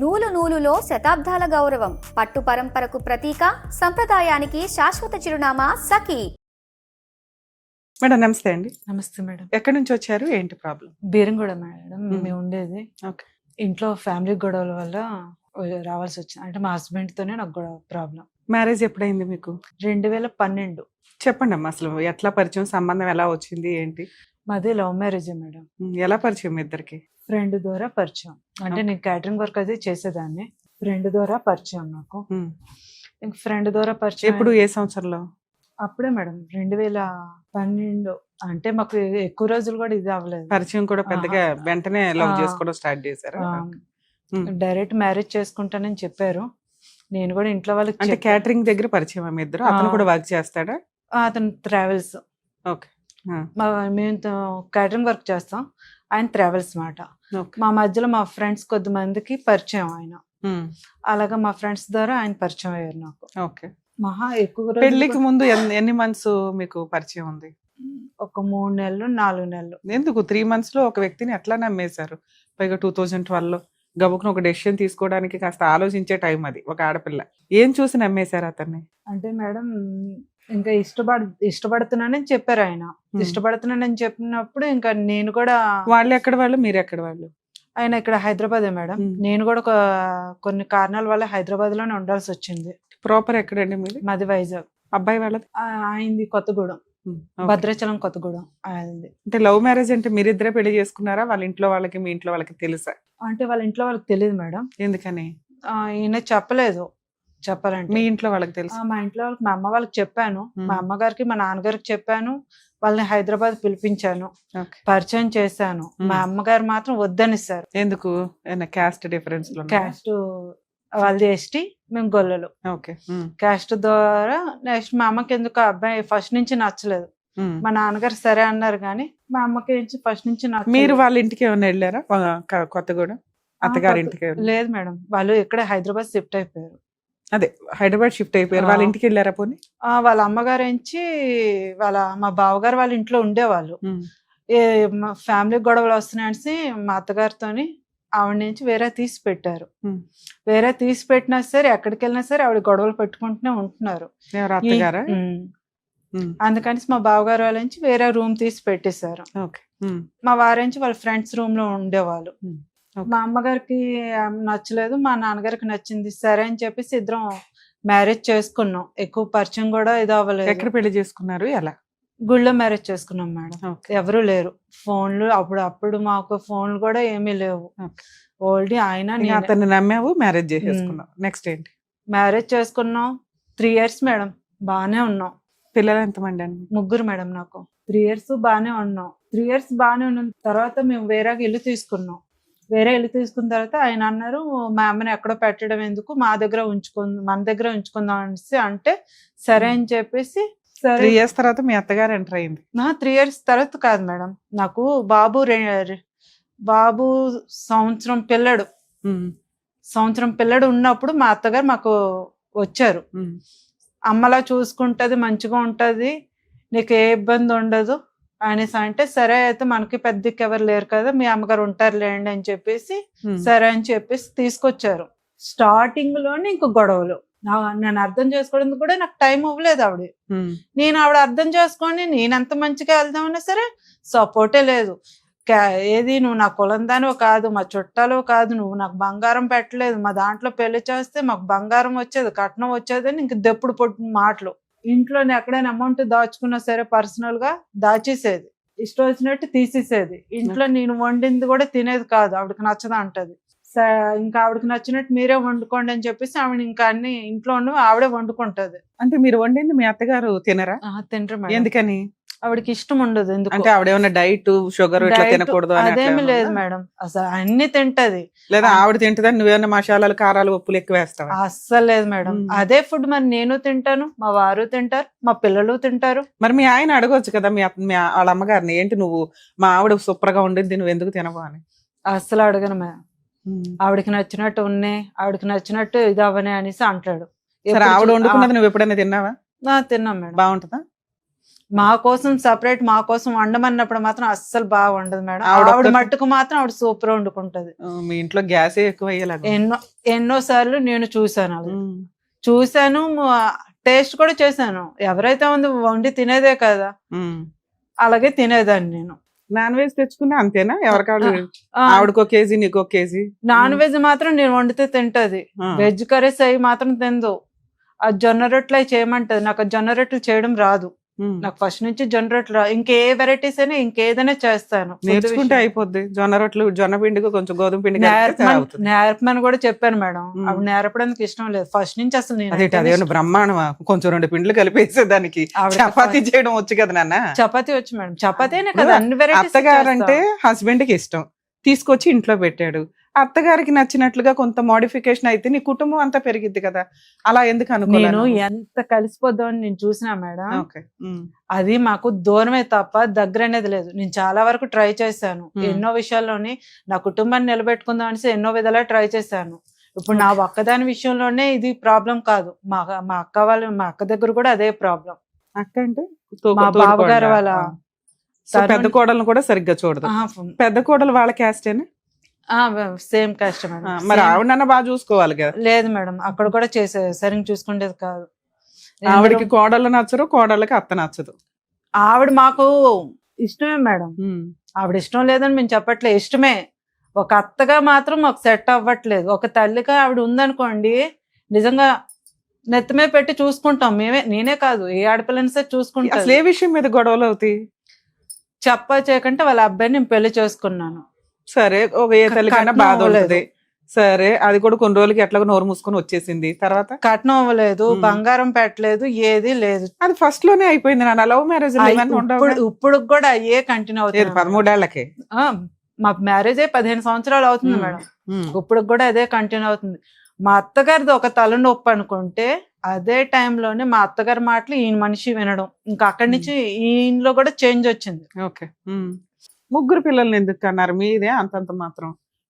నూలు నూలులో శతాబ్దాల గౌరవం, పట్టు పరంపరకు ప్రతీక, సంప్రదాయానికి శాశ్వత చిరునామా సఖీ. మేడం నమస్తే అండి. నమస్తే మేడం. ఎక్కడి నుంచి వచ్చారు, ఏంటి ప్రాబ్లం? బీరంగూడ మేడం మేము ఉండేది. ఓకే. ఇంట్లో ఫ్యామిలీ గొడవల వల్ల రావాల్సి వచ్చింది. అంటే మా హస్బెండ్ తోనే నాకు గొడవ ప్రాబ్లం. మ్యారేజ్ ఎప్పుడైంది మీకు? 2012. చెప్పండి అమ్మా, అసలు ఎట్లా పరిచయం, సంబంధం ఎలా వచ్చింది, ఏంటి? మాది లవ్ మ్యారేజ్ మేడం. ఎలా పరిచయం మీ ఇద్దరికి? ఫ్రెండ్ ద్వారా పరిచయం. అంటే Okay. నేను క్యాటరింగ్ వర్క్ అది చేసేదాన్ని. ఫ్రెండ్ ద్వారా పరిచయం నాకు. ఇంక ఫ్రెండ్ ద్వారా పరిచయం. ఎప్పుడు, ఏ సంవత్సరంలో? అప్పుడే మేడం 2012. అంటే మాకు ఎక్కువ రోజులు కూడా ఇది అవ్వలేదు. పరిచయం కూడా పెద్దగా ఆహా. వెంటనే లవ్ ఆ. చేసుకోవడం స్టార్ట్ చేశారా? డైరెక్ట్ మ్యారేజ్ చేసుకుంటానని చెప్పారు. నేను కూడా ఇంట్లో వాళ్ళకి అంటే చెప్పా. క్యాటరింగ్ దగ్గర పరిచయం మీ ఇద్దరు? అతను ఆ. కూడా వర్క్ చేస్తాడా? అతను ట్రావెల్స్. ఓకే. మేము క్యాటరింగ్ వర్క్ చేస్తాం, ఆయన ట్రావెల్స్ మాట. ఓకే. మా మధ్యలో మా ఫ్రెండ్స్ కొద్దిమందికి పరిచయం ఆయన. అలాగా మా ఫ్రెండ్స్ ద్వారా ఆయన పరిచయం అయ్యారు నాకు. ఓకే. మహా ఎక్కువ రోజులు పెళ్లికి కూడా- ముందు ఎన్ని మంత్స్ మీకు పరిచయం ఉంది? ఒక 3 నెలలు 4 నెలలు. ఎందుకు 3 months లో ఒక వ్యక్తిని ఎట్లా నమ్మేశారు? పైగా 2012లో గబుకున ఒక డెసిషన్ తీసుకోవడానికి కాస్త ఆలోచించే టైం అది. ఒక ఆడపిల్ల ఏం చూసి నమ్మేశారు అతన్ని? అంటే మేడం ఇంకా ఇష్టపడుతున్నానని చెప్పారు ఆయన. ఇష్టపడుతున్నానని చెప్పినప్పుడు ఇంకా నేను కూడా, వాళ్ళు ఎక్కడ వాళ్ళు, మీరు ఎక్కడ వాళ్ళు? ఆయన ఇక్కడ హైదరాబాదే మేడం. నేను కూడా కొన్ని కారణాల వల్ల హైదరాబాద్ లోనే ఉండాల్సి వచ్చింది. ప్రాపర్ ఎక్కడండి మీది? మాది వైజాగ్. అబ్బాయి వాళ్ళది? ఆయనది కొత్తగూడెం, ఓకే. భద్రాచలం కొత్తగూడెం ఆయనది. అంటే లవ్ మ్యారేజ్ అంటే మీరిద్దరే పెళ్లి చేసుకున్నారా? వాళ్ళ ఇంట్లో వాళ్ళకి మీ ఇంట్లో వాళ్ళకి తెలుసా? అంటే వాళ్ళ ఇంట్లో వాళ్ళకి తెలియదు మేడం. ఎందుకని? ఈయన చెప్పలేదు చెప్పాలంటే. మీ ఇంట్లో వాళ్ళకి తెలుసు? మా ఇంట్లో వాళ్ళకి, మా అమ్మ వాళ్ళకి చెప్పాను. మ్మ్. మా అమ్మగారికి మా నాన్నగారికి చెప్పాను. వాళ్ళని హైదరాబాద్ పిలిపించాను, ఓకే. పరిచయం చేశాను. మా అమ్మగారు మాత్రం వద్దనిస్తారు. ఎందుకు? ఏమైనా క్యాస్ట్ డిఫరెన్స్? క్యాస్ట్ వాళ్ళది ఎస్టీ, మేము గొల్లలు. ఓకే. క్యాస్ట్ ద్వారా నెక్స్ట్ మా అమ్మకి ఎందుకు ఆ అబ్బాయి ఫస్ట్ నుంచి నచ్చలేదు. మా నాన్నగారు సరే అన్నారు కానీ మా అమ్మకి ఫస్ట్ నుంచి మీరు నచ్చలేదు. వాళ్ళ ఇంటికి ఏమైనా వెళ్ళారా? కొత్తగూడెం అత్తగారి ఇంటికి వెళ్ళారా? లేదు మేడం, వాళ్ళు ఇక్కడే హైదరాబాద్ షిఫ్ట్ అయిపోయారు. అదే హైదరాబాద్ షిఫ్ట్ అయిపోయారు. వాళ్ళ ఇంటికి వెళ్ళారా పోనీ? వాళ్ళ అమ్మగారు మా బావగారు వాళ్ళ ఇంట్లో ఉండేవాళ్ళు. మా ఫ్యామిలీ గొడవలు వస్తున్నాయని మా అత్తగారితోని ఆవిడ నుంచి వేరే తీసి పెట్టారు. వేరే తీసి పెట్టినా సరే ఎక్కడికి వెళ్ళినా సరే ఆవిడ గొడవలు పెట్టుకుంటూనే ఉంటున్నారు. ఎవరు, అత్తగారా? అందుకని మా బావగారు వాళ్ళ నుంచి వేరే రూమ్ తీసి పెట్టేశారు. ఓకే. మా వారించి వాళ్ళ ఫ్రెండ్స్ రూమ్ లో ఉండేవాళ్ళు. ఓకే. మా అమ్మగారికి నచ్చలేదు, మా నాన్నగారికి నచ్చింది. సరే అని చెప్పేసి ఇద్దరం మ్యారేజ్ చేసుకున్నాం. ఎక్కువ పరిచయం కూడా ఇది అవ్వలేదు. ఎక్కడ పెళ్లి చేసుకున్నారు, ఎలా? గుళ్ళో మ్యారేజ్ చేసుకున్నాం మేడం. ఓకే. ఎవరు లేరు. ఫోన్లు అప్పుడు మాకు ఫోన్లు కూడా ఏమీ లేవు. ఓకే. ఓల్డీ ఆయన ఇంకా నేను. అతన్ని నమ్మావు, మ్యారేజ్ చేసేసుకున్నావు. నెక్స్ట్ ఏంటి? మ్యారేజ్ చేసుకున్నాం 3 years మేడం. బాగానే ఉన్నాం. పిల్లలు ఎంతమంది అండి? 3 మేడం నాకు. 3 years బాగానే ఉన్నాం. 3 years బాగానే ఉన్న తర్వాత మేము వేరే ఇల్లు తీసుకున్నాం. వేరే ఇల్లు తీసుకున్న తర్వాత ఆయన అన్నారు, మా అమ్మని ఎక్కడో పెట్టడం ఎందుకు, మన దగ్గర ఉంచుకుందాం అనేసి అంటే సరే అని చెప్పేసి. 3 years తర్వాత మీ అత్తగారు ఎంటర్ అయింది? 3 years తర్వాత కాదు మేడం, నాకు బాబు సంవత్సరం పిల్లడు ఉన్నప్పుడు మా అత్తగారు మాకు వచ్చారు. అమ్మలా చూసుకుంటది, మంచిగా ఉంటది, నీకు ఏ ఇబ్బంది ఉండదు అనేసి అంటే సరే అయితే మనకి పెద్దకి ఎవరు లేరు కదా, మీ అమ్మగారు ఉంటారు లేండి అని చెప్పేసి సరే అని చెప్పేసి తీసుకొచ్చారు. స్టార్టింగ్ లోనే ఇంక గొడవలు. నేను అర్థం చేసుకోవడానికి కూడా నాకు టైం అవ్వలేదు. నేను ఆవిడ అర్థం చేసుకొని నేనెంత మంచిగా వెళ్దామన్నా సరే సపోర్టే లేదు. ఏది నువ్వు నా కులం దానివో కాదు, మా చుట్టాలో కాదు, నువ్వు నాకు బంగారం పెట్టలేదు, మా దాంట్లో పెళ్లి చేస్తే మాకు బంగారం వచ్చేది, కట్నం వచ్చేది అని ఇంక దెప్పుడు పొట్టు మాటలు. ఇంట్లో ఎక్కడైనా అమౌంట్ దాచుకున్నా సరే పర్సనల్ గా దాచేసేది, ఇష్టం వచ్చినట్టు తీసేసేది. ఇంట్లో నేను వండింది కూడా తినేది కాదు, ఆవిడకి నచ్చదా అంటది. ఇంకా ఆవిడకి నచ్చినట్టు మీరే వండుకోండి అని చెప్పేసి ఆవిడ ఇంకా అన్ని ఇంట్లో ఆవిడే వండుకుంటది. అంటే మీరు వండింది మీ అత్తగారు తినరా? తింటారు మేడం. ఎందుకని? ఆవిడకి ఇష్టం ఉండదు. ఎందుకు అంటే ఆవిడ ఏమన్నా డైట్, షుగర్ ఇట్లా తినకూడదు అని అట్లా అదేమి ఏమన్నా లేదు ఉందా? మేడం, అసలు అన్ని తింటది. లేదా ఆవిడ తింటదని నువ్వేమన్నా మసాలాలు, కారాలు, ఉప్పులు ఎక్కువ వేస్తావా? అస్సలు లేదు మేడం. అదే ఫుడ్ మరి నేను తింటాను, మా వారు తింటారు, మా పిల్లలు తింటారు. మరి మీ ఆయన అడగొచ్చు కదా వాళ్ళ అమ్మగారిని, ఏంటి నువ్వు మా ఆవిడ సూపర్ గా ఉండింది నువ్వు ఎందుకు తినవు అని? అస్సలు అడగను మేడం. ఆవిడకి నచ్చినట్టు ఉన్నాయి, ఆవిడకి నచ్చినట్టు ఇది అవనే అనేసి అంటాడు. సరే, ఆవిడ వండుకున్నది నువ్వు ఎప్పుడైనా తిన్నావా? తిన్నాం మేడం. బాగుంటుందా? మా కోసం సపరేట్ మా కోసం వండమన్నప్పుడు మాత్రం అస్సలు బాగా వండదు మేడం. ఆవిడ ఆవిడ ఒక్క- మట్టుకు మాత్రం ఆవిడ సూపర్ వండుకుంటది. మీ ఇంట్లో గ్యాసే ఎక్కువ అయ్యేలాగా ఎన్నో సార్లు నేను చూసాను అవి. చూసాను, టేస్ట్ కూడా చేశాను. ఎవరైతే ఉంది వండి తినేదే కదా, అలాగే తినేదాన్ని నేను. నాన్ వెజ్ తెచ్చుకున్నా అంతేనా? ఎవరికాడు ఆ, ఆవిడకో కేజీ నీకో కేజీ? నాన్ వెజ్ మాత్రం నేను వండితే తింటది. వెజ్ కర్రీస్ అవి మాత్రం తిందు. ఆ జొన్న రొట్టెలు అవి చేయమంటది. నాకు ఆ జొన్న రొట్టెలు చేయడం రాదు. నాకు ఫస్ట్ నుంచి జొన్న రొట్టెలు రాదు. ఇంకే వెరైటీస్ అయినా ఇంకేదైనా చేస్తాను. నేర్చుకుంటే అయిపోద్ది. జొన్న రొట్టెలు, జొన్న పిండికి కొంచెం గోధుమ పిండి కలిపితే అవుతుంది. నేర్పమని కూడా చెప్పాను మేడం. అవి నేర్పడానికి ఇష్టం లేదు ఫస్ట్ నుంచి అసలు. అదేంటి నేను అదేమన్నా బ్రహ్మాండమా? కొంచెం 2 పిండ్లు కలిపేసేదానికి ఆవిడకి చపాతీ చేయడం వచ్చు కదా నాన్న. చపాతీ వచ్చు మేడం. చపాతీనే కదా అన్ని వెరైటీస్. అత్తగారంటే హస్బెండ్ కి ఇష్టం, తీసుకొచ్చి ఇంట్లో పెట్టాడు. అత్తగారికి నచ్చినట్లుగా కొంత మోడిఫికేషన్ అయితే నీ కుటుంబం అంతా పెరిగిద్ది కదా, అలా ఎందుకు నేను అనుకోలేను? ఎంత కలిసిపోద్దామని నేను చూసినా మేడం, ఓకే. అది మాకు దూరమే తప్ప దగ్గర అనేది లేదు. నేను చాలా వరకు ట్రై చేశాను. ఎన్నో విషయాల్లోని నా కుటుంబాన్ని నిలబెట్టుకుందాం అనేసి ఎన్నో విధాలా ట్రై చేశాను. ఇప్పుడు నా ఒక్కదాని విషయంలోనే ఇది ప్రాబ్లం కాదు. మా అక్క దగ్గర కూడా అదే ప్రాబ్లం. అక్క అంటే మా బావగారు వాళ్ళ పెద్ద కోడలను కూడా సరిగ్గా చూడదు. పెద్ద కోడలు వాళ్ళ క్యాస్టేనా? Same cost madam. మరి ఆవిడన్నా బాగా చూసుకోవాలి కదా. లేదు మేడం, అక్కడ కూడా సరిగ్గా చూసుకునేది కాదు. ఆవిడకి కోడలు నచ్చరు, కోడళ్ళకి అత్త నచ్చదు. ఆవిడ మాకు ఇష్టమే మేడం. ఆవిడ ఇష్టం లేదని మేము చెప్పట్లేదు, ఇష్టమే. ఒక అత్తగా మాత్రం మాకు సెట్ అవ్వట్లేదు. ఒక తల్లిగా ఆవిడ ఉందనుకోండి, నిజంగా నెత్తమే పెట్టి చూసుకుంటాం మేమే. నేనే కాదు, ఏ ఆడపిల్లని సరే చూసుకుంటాం. అసలు ఏ విషయం మీద గొడవలు అవుతాయి? చేయకంటే వాళ్ళ అబ్బాయిని నేను పెళ్లి చేసుకున్నాను. సరే, ఒక ఏ తల్లికైనా బాధ ఉంటుంది. సరే, అది కూడా కొన్ని రోజులకి ఎట్లాగో నోరు మూసుకొని వచ్చేసింది. తర్వాత కట్నం అవ్వలేదు, బంగారం పెట్టలేదు, ఏది లేదు. అది ఫస్ట్ లోనే అయిపోయింది నాన్న. లవ్ మ్యారేజ్ ఇప్పుడు కూడా అయ్యే కంటిన్యూ అవుతుంది. 13 ఏళ్లకే మా మ్యారేజ్ 15 సంవత్సరాలు అవుతుంది మేడం. ఇప్పుడు కూడా అదే కంటిన్యూ అవుతుంది. మా అత్తగారిది ఒక తలనొప్పి అనుకుంటే, అదే టైంలోనే మా అత్తగారి మాటలు ఈయన మనిషి వినడం, ఇంకా అక్కడి నుంచి ఈయనలో కూడా చేంజ్ వచ్చింది. ఓకే. 3 పిల్లల్ని ఎందుకు అన్నారు? మీదే అంతంత మాత్రం.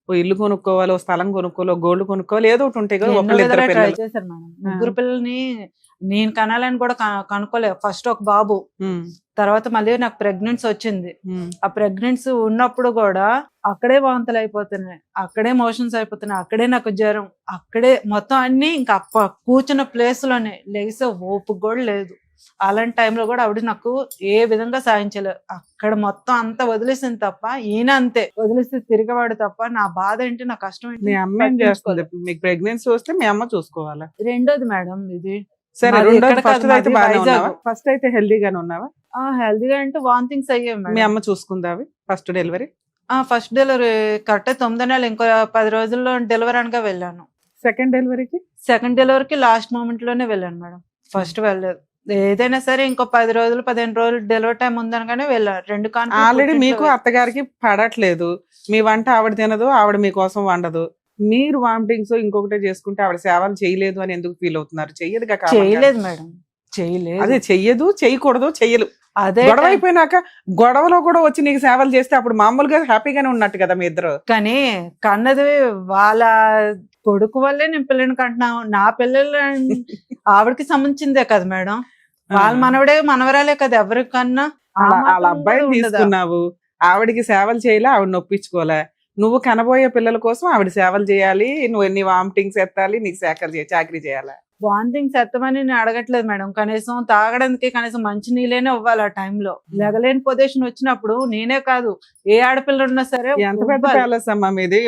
ఓ ఇల్లు కొనుక్కోవాలి, ఓ స్థలం కొనుక్కోవాలి, గోల్డ్ కొనుక్కోవాలి, ఏదో ఒకటి ఉంటాయి కదా. ట్రై చేశారు మేడం. 3 పిల్లల్ని నేను కనాలని కూడా కనుక్కోలేదు. ఫస్ట్ ఒక బాబు, తర్వాత మళ్ళీ నాకు ప్రెగ్నెన్సీ వచ్చింది. ఆ ప్రెగ్నెన్సీ ఉన్నప్పుడు కూడా అక్కడే వాంతులు అయిపోతున్నాయి, అక్కడే మోషన్స్ అయిపోతున్నాయి, అక్కడే నాకు జ్వరం, అక్కడే మొత్తం అన్ని ఇంకా కూర్చున్న ప్లేస్ లోనే లేసే ఓపు కూడా లేదు. అలాంటి టైంలో కూడా ఆవిడ నాకు ఏ విధంగా సాధించలేదు. అక్కడ మొత్తం అంతా వదిలేసింది తప్ప, ఈయన అంతే వదిలేసి తిరిగేవాడు తప్ప, నా బాధ ఏంటి, నా కష్టం ఏంటి. మీ అమ్మ ఏం చేస్తుంది? మీకు ప్రెగ్నెన్సీ వస్తే మీ అమ్మ చూసుకోవాలా? రెండోది మేడం ఇది. సరే, ఫస్ట్ అయితే హెల్దీగానే ఉన్నావా? హెల్దీగా అంటే వాంతింగ్స్ అయ్యాయి మీ మేడం. అమ్మ చూసుకుందా first delivery? First delivery correct 9 నెలలు, ఇంకో 10 రోజుల్లో డెలివరీ అనగా వెళ్ళాను. సెకండ్ డెలివరీకి లాస్ట్ మూమెంట్ లోనే వెళ్ళాను మేడం. ఫస్ట్ వెళ్ళలేదు. ఏదైనా సరే ఇంకో 10 రోజులు 15 రోజులు డెలివరీ టైం ఉందనగానే వెళ్ళాను. 2 ఆల్రెడీ మీకు అత్తగారికి పడట్లేదు, మీ వంట ఆవిడ తినదు, ఆవిడ మీకోసం వండదు, మీరు వామిటింగ్స్ ఇంకొకటే చేసుకుంటే ఆవిడ సేవలు చేయలేదు అని ఎందుకు ఫీల్ అవుతున్నారు? చేయలేదు మేడం, చేయలేదు. అదే చెయ్యదు, చేయకూడదు, చెయ్యలు. అదే గొడవ అయిపోయినాక గొడవలో కూడా వచ్చి నీకు సేవలు చేస్తే అప్పుడు మామూలుగా హ్యాపీగానే ఉన్నట్టు కదా మీ ఇద్దరు. కానీ కన్నది వాళ్ళ కొడుకు వల్లే నేను పిల్లని కంటున్నాను. నా పిల్లలు ఆవిడకి సంబంధించిందే కదా మేడం. వాళ్ళ మనవడే మనవరాలే కదా ఎవరికన్నా. వాళ్ళ అబ్బాయిని తీసుకున్నావు, ఆవిడికి సేవలు చేయలే, ఆవిడ నొప్పించుకోలే. నువ్వు కనబోయే పిల్లల కోసం ఆవిడ సేవలు చేయాలి, నువ్వు ఎన్ని వామిటింగ్స్ ఎత్తాలి, నీకు చాకరీ చేయాలి. వాంతింగ్స్ ఎత్తమని నేను అడగట్లేదు మేడం. కనీసం తాగడానికి కనీసం మంచి నీళ్ళనే ఇవ్వాలి. ఆ టైంలో లెగలేని పొజిషన్ వచ్చినప్పుడు నేనే కాదు, ఏ ఆడపిల్ల ఉన్నా సరే. ఎంత పెద్ద ప్యాలెస్ అమ్మా మీది,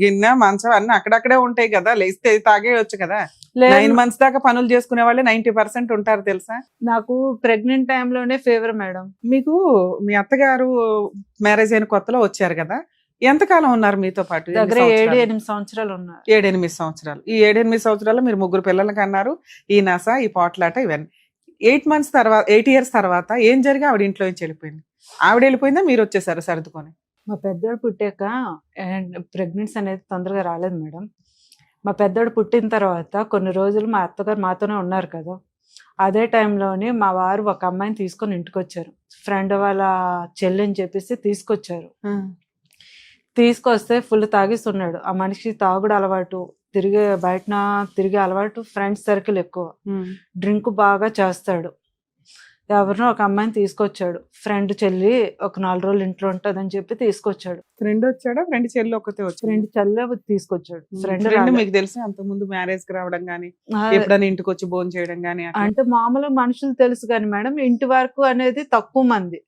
గిన్నె మంచం అన్ని అక్కడక్కడే ఉంటాయి కదా, లేస్తే తాగేయచ్చు కదా. 9 months దాకా పనులు చేసుకునే వాళ్ళే 90% ఉంటారు తెలుసా. నాకు ప్రెగ్నెంట్ టైంలోనే ఫీవర్ మేడం. మీకు మీ అత్తగారు మ్యారేజ్ అయిన కొత్తలో వచ్చారు కదా, ఎంతకాలం ఉన్నారు మీతో పాటు? 7-8 సంవత్సరాలు ఉన్నారు. 7-8 సంవత్సరాలు. ఈ 7-8 సంవత్సరాలు మీరు 3 పిల్లలకి అన్నారు, ఈ నస, ఈ పోట్లాట, ఇవన్నీ. 8 years తర్వాత ఏం జరిగి ఆవిడ ఇంట్లో నుంచి వెళ్ళిపోయింది? ఆవిడ వెళ్ళిపోయిందా, మీరు వచ్చేసారు సర్దుకొని? మా పెద్దోడు పుట్టాక ప్రెగ్నెన్సీ అనేది తొందరగా రాలేదు మేడం. మా పెద్దోడు పుట్టిన తర్వాత కొన్ని రోజులు మా అత్తగారు మాతోనే ఉన్నారు కదా. అదే టైంలోనే మా వారు ఒక అమ్మాయిని తీసుకొని ఇంటికి వచ్చారు. ఫ్రెండ్ వాళ్ళ చెల్లిని చెప్పేసి తీసుకొచ్చారు. తీసుకొస్తే ఫుల్ తాగిస్తున్నాడు. ఆ మనిషి తాగుడు అలవాటు, బయట తిరిగే అలవాటు, ఫ్రెండ్స్ సర్కిల్ ఎక్కువ, డ్రింక్ బాగా చేస్తాడు. ఎవరినో ఒక అమ్మాయిని తీసుకొచ్చాడు. ఫ్రెండ్ చెల్లి ఒక 4 రోజులు ఇంట్లో ఉంటదని చెప్పి తీసుకొచ్చాడు. ఫ్రెండ్ వచ్చాడా? ఫ్రెండ్ చెల్లి ఒక్కతే వచ్చి ఫ్రెండ్ చెల్లె తీసుకొచ్చాడు. ఫ్రెండ్ మీకు తెలిసి అంత ముందు మ్యారేజ్ కి రావడం గానీ ఎప్పుడైనా ఇంటికి వచ్చి భోజనం చేయడం గానీ అంటే మామూలు మనుషులు తెలుసు కానీ మేడం, ఇంటి వరకు అనేది తక్కువ మంది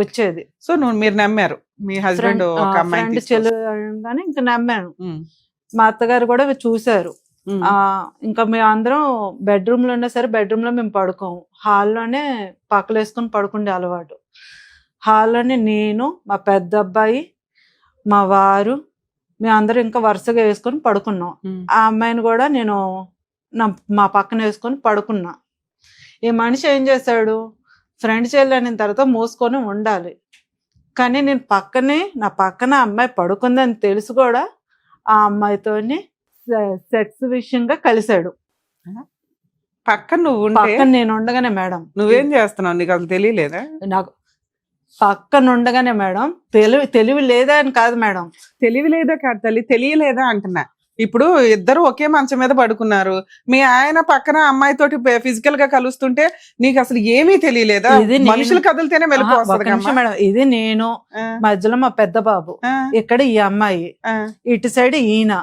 వచ్చేది. సో మీరు నమ్మారు మీ హస్బెండ్ ఒక అమ్మాయి ఫ్రెండ్ చెల్లి కానీ ఇంకా నమ్మాను. మా అత్తగారు కూడా చూసారు. ఇంకా మేము అందరం బెడ్రూమ్ లో ఉన్నా సరే బెడ్రూమ్ లో మేము పడుకోము, హాల్లోనే పక్కలు వేసుకొని పడుకుండే అలవాటు. హాల్లోనే నేను, మా పెద్ద అబ్బాయి, మా వారు, మేమందరం ఇంకా వరుసగా వేసుకొని పడుకున్నాం. ఆ అమ్మాయిని కూడా నేను మా పక్కన వేసుకొని పడుకున్నా. ఈ మనిషి ఏం చేశాడు, ఫ్రెండ్ చెల్లి తర్వాత మూసుకొని ఉండాలి, కానీ నేను నా పక్కన అమ్మాయి పడుకుందని తెలుసు కూడా ఆ అమ్మాయితోని సెక్స్ విషయంగా కలిశాడు. పక్కన నేను ఉండగానే మేడం. నువ్వేం చేస్తున్నావు? నీకు అసలు తెలియలేదా? నాకు పక్కన ఉండగానే మేడం, తెలివి లేదా అని కాదు మేడం. తెలివి లేదా కాదు తల్లి, తెలియలేదా అంటున్నా. ఇప్పుడు ఇద్దరు ఒకే మంచం మీద పడుకున్నారు, మీ ఆయన పక్కన అమ్మాయి తోటి ఫిజికల్ గా కలుస్తుంటే నీకు అసలు ఏమీ తెలియలేదా? మనుషులు కదిలితేనే వెళ్ళిపోతుంది మేడం. ఇది నేను, మధ్యలో మా పెద్ద బాబు, ఇక్కడ ఈ అమ్మాయి, ఇటు సైడ్ ఈయన,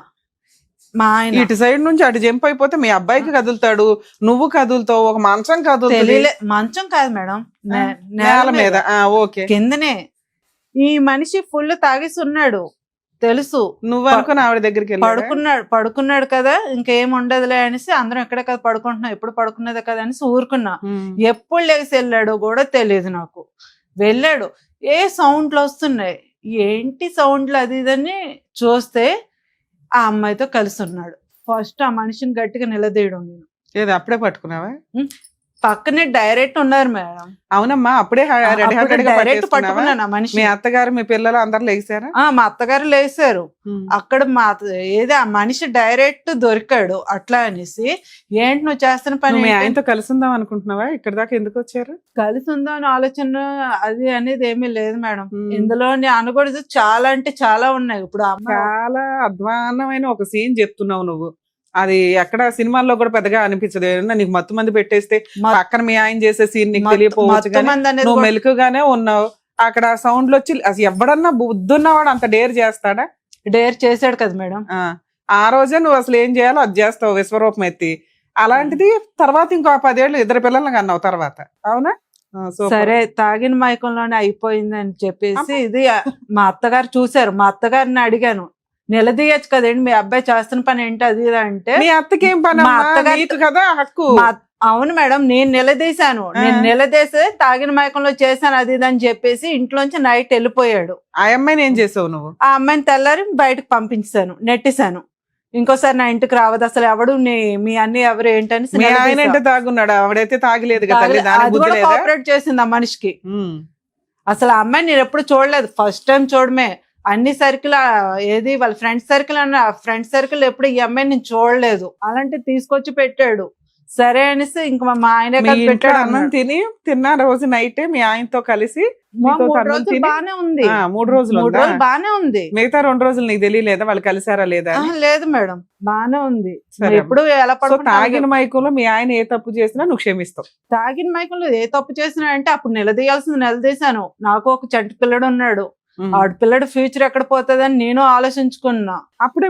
మా ఆయన. ఇటు సైడ్ నుంచి అటు జంప్ అయిపోతే మీ అబ్బాయికి కదులుతాడు, నువ్వు కదులుతావు, ఒక మంచం కదులుతుంది. మంచం కాదు మేడం, నేల మీద. ఓకే, కిందనే. ఈ మనిషి ఫుల్ తాగేసి ఉన్నాడు తెలుసు. నువ్వు అనుకుని ఆవిడ దగ్గరికి పడుకున్నాడు కదా, ఇంకేం ఉండదులే అనేసి అందరం ఎక్కడే కదా పడుకుంటున్నాం, ఎప్పుడు పడుకున్నదే కదా అనేసి ఊరుకున్నా. ఎప్పుడు లేచి వెళ్ళాడో కూడా తెలియదు నాకు. వెళ్ళాడు, ఏ సౌండ్లు వస్తున్నాయి, ఏంటి సౌండ్లు అది ఇదని చూస్తే ఆ అమ్మాయితో కలిసి ఉన్నాడు. ఫస్ట్ ఆ మనిషిని గట్టిగా నిలదీయడం నేను. ఏది అప్పుడే పట్టుకున్నావా? పక్కనే డైరెక్ట్ ఉన్నారు మేడం. అవునమ్మా, అప్పుడే డైరెక్ట్ పట్టుకున్నాను. మనిషి, మీ అత్తగారు మీ పిల్లలు అందరు లేచారా? మా అత్తగారు లేచారు. అక్కడ ఆ మనిషి డైరెక్ట్ దొరికాడు. అట్లా అనేసి ఏంటి నువ్వు చేస్తున్న పని, మీ ఆయనతో కలిసి ఉందాం అనుకుంటున్నావా? ఇక్కడ దాకా ఎందుకు వచ్చారు? కలిసి ఉందాం అని ఆలోచన అది అనేది ఏమీ లేదు మేడం. ఇందులో అనకూడదు చాలా అంటే చాలా ఉన్నాయి. ఇప్పుడు చాలా అధ్వాన్నమైన ఒక సీన్ చెప్తున్నావు నువ్వు. అది ఎక్కడ సినిమాల్లో కూడా పెద్దగా అనిపించదు. నీకు మత్తు మంది పెట్టేస్తే పక్కన మీ ఆయన చేసే సీన్ నీకు తెలియపోవచ్చు, నువ్వు మెలకుగానే ఉన్నావు. అక్కడ సౌండ్లు వచ్చి అసలు ఎవడన్నా బుద్ధున్నవాడు అంత డేర్ చేస్తాడా? డేర్ చేశాడు కదా మేడం. ఆ రోజే నువ్వు అసలు ఏం చేయాలో అది చేస్తావు విశ్వరూపం ఎత్తి. అలాంటిది తర్వాత ఇంకో 10 ఏళ్ళు ఇద్దరు పిల్లల్ని కన్నావు తర్వాత, అవునా? సరే, తాగిన మైకంలోనే అయిపోయింది అని చెప్పేసి ఇది మా అత్తగారు చూసారు. మా అత్తగారిని అడిగాను, నిలదీయచ్చు కదండి, మీ అబ్బాయి చేస్తున్న పని ఏంటి అది అంటే. మీ అత్తకేం పని? మా అత్తగారికి కదా హక్కు. అవును మేడం, నేను నిలదీశాను. నేను నిలదీసే తాగిన మైకంలో చేశాను అది ఇది అని చెప్పేసి ఇంట్లోంచి నైట్ వెళ్ళిపోయాడు. ఆ అమ్మాయిని ఏం చేసావు నువ్వు? ఆ అమ్మాయిని తెల్లారి బయటకు పంపించాను, నెట్టేశాను. ఇంకోసారి నా ఇంటికి రావద్దు అసలు, ఎవడు మీ అన్ని ఎవరు ఏంటని. ఆయన తాగున్నాడు, ఆవిడైతే తాగలేదు కదా. కోఆపరేట్ చేసింది ఆ మనిషికి. అసలు ఆ అమ్మాయి నేను ఎప్పుడు చూడలేదు, ఫస్ట్ టైం చూడమే. అన్ని సర్కిల్ ఏది వాళ్ళ ఫ్రెండ్ సర్కిల్ అన్న ఫ్రెండ్ సర్కిల్ ఎప్పుడు ఈ అమ్మాయి నేను చూడలేదు. అలాంటి తీసుకొచ్చి పెట్టాడు. సరే అనేసి ఇంకా మా ఆయన పెట్టాడు. అన్నం తిన్న రోజు నైట్ మీ ఆయనతో కలిసి బానే ఉంది. 3 రోజులు బానే ఉంది. మిగతా 2 రోజులు నీకు తెలియలేదా వాళ్ళు కలిసారా లేదా? లేదు మేడం, బానే ఉంది. ఎప్పుడు ఎలా తాగిన మైకంలో మీ ఆయన ఏ తప్పు చేసినా నువ్వు క్షమిస్తావు? తాగిన మైకంలో ఏ తప్పు చేసినా అంటే అప్పుడు నిలదీయాల్సింది నిలదీశాను. నాకు ఒక చంటి పిల్లడు ఉన్నాడు, ఆడపిల్లడు ఫ్యూచర్ ఎక్కడ పోతుందని నేను ఆలోచించుకున్నా. అప్పుడే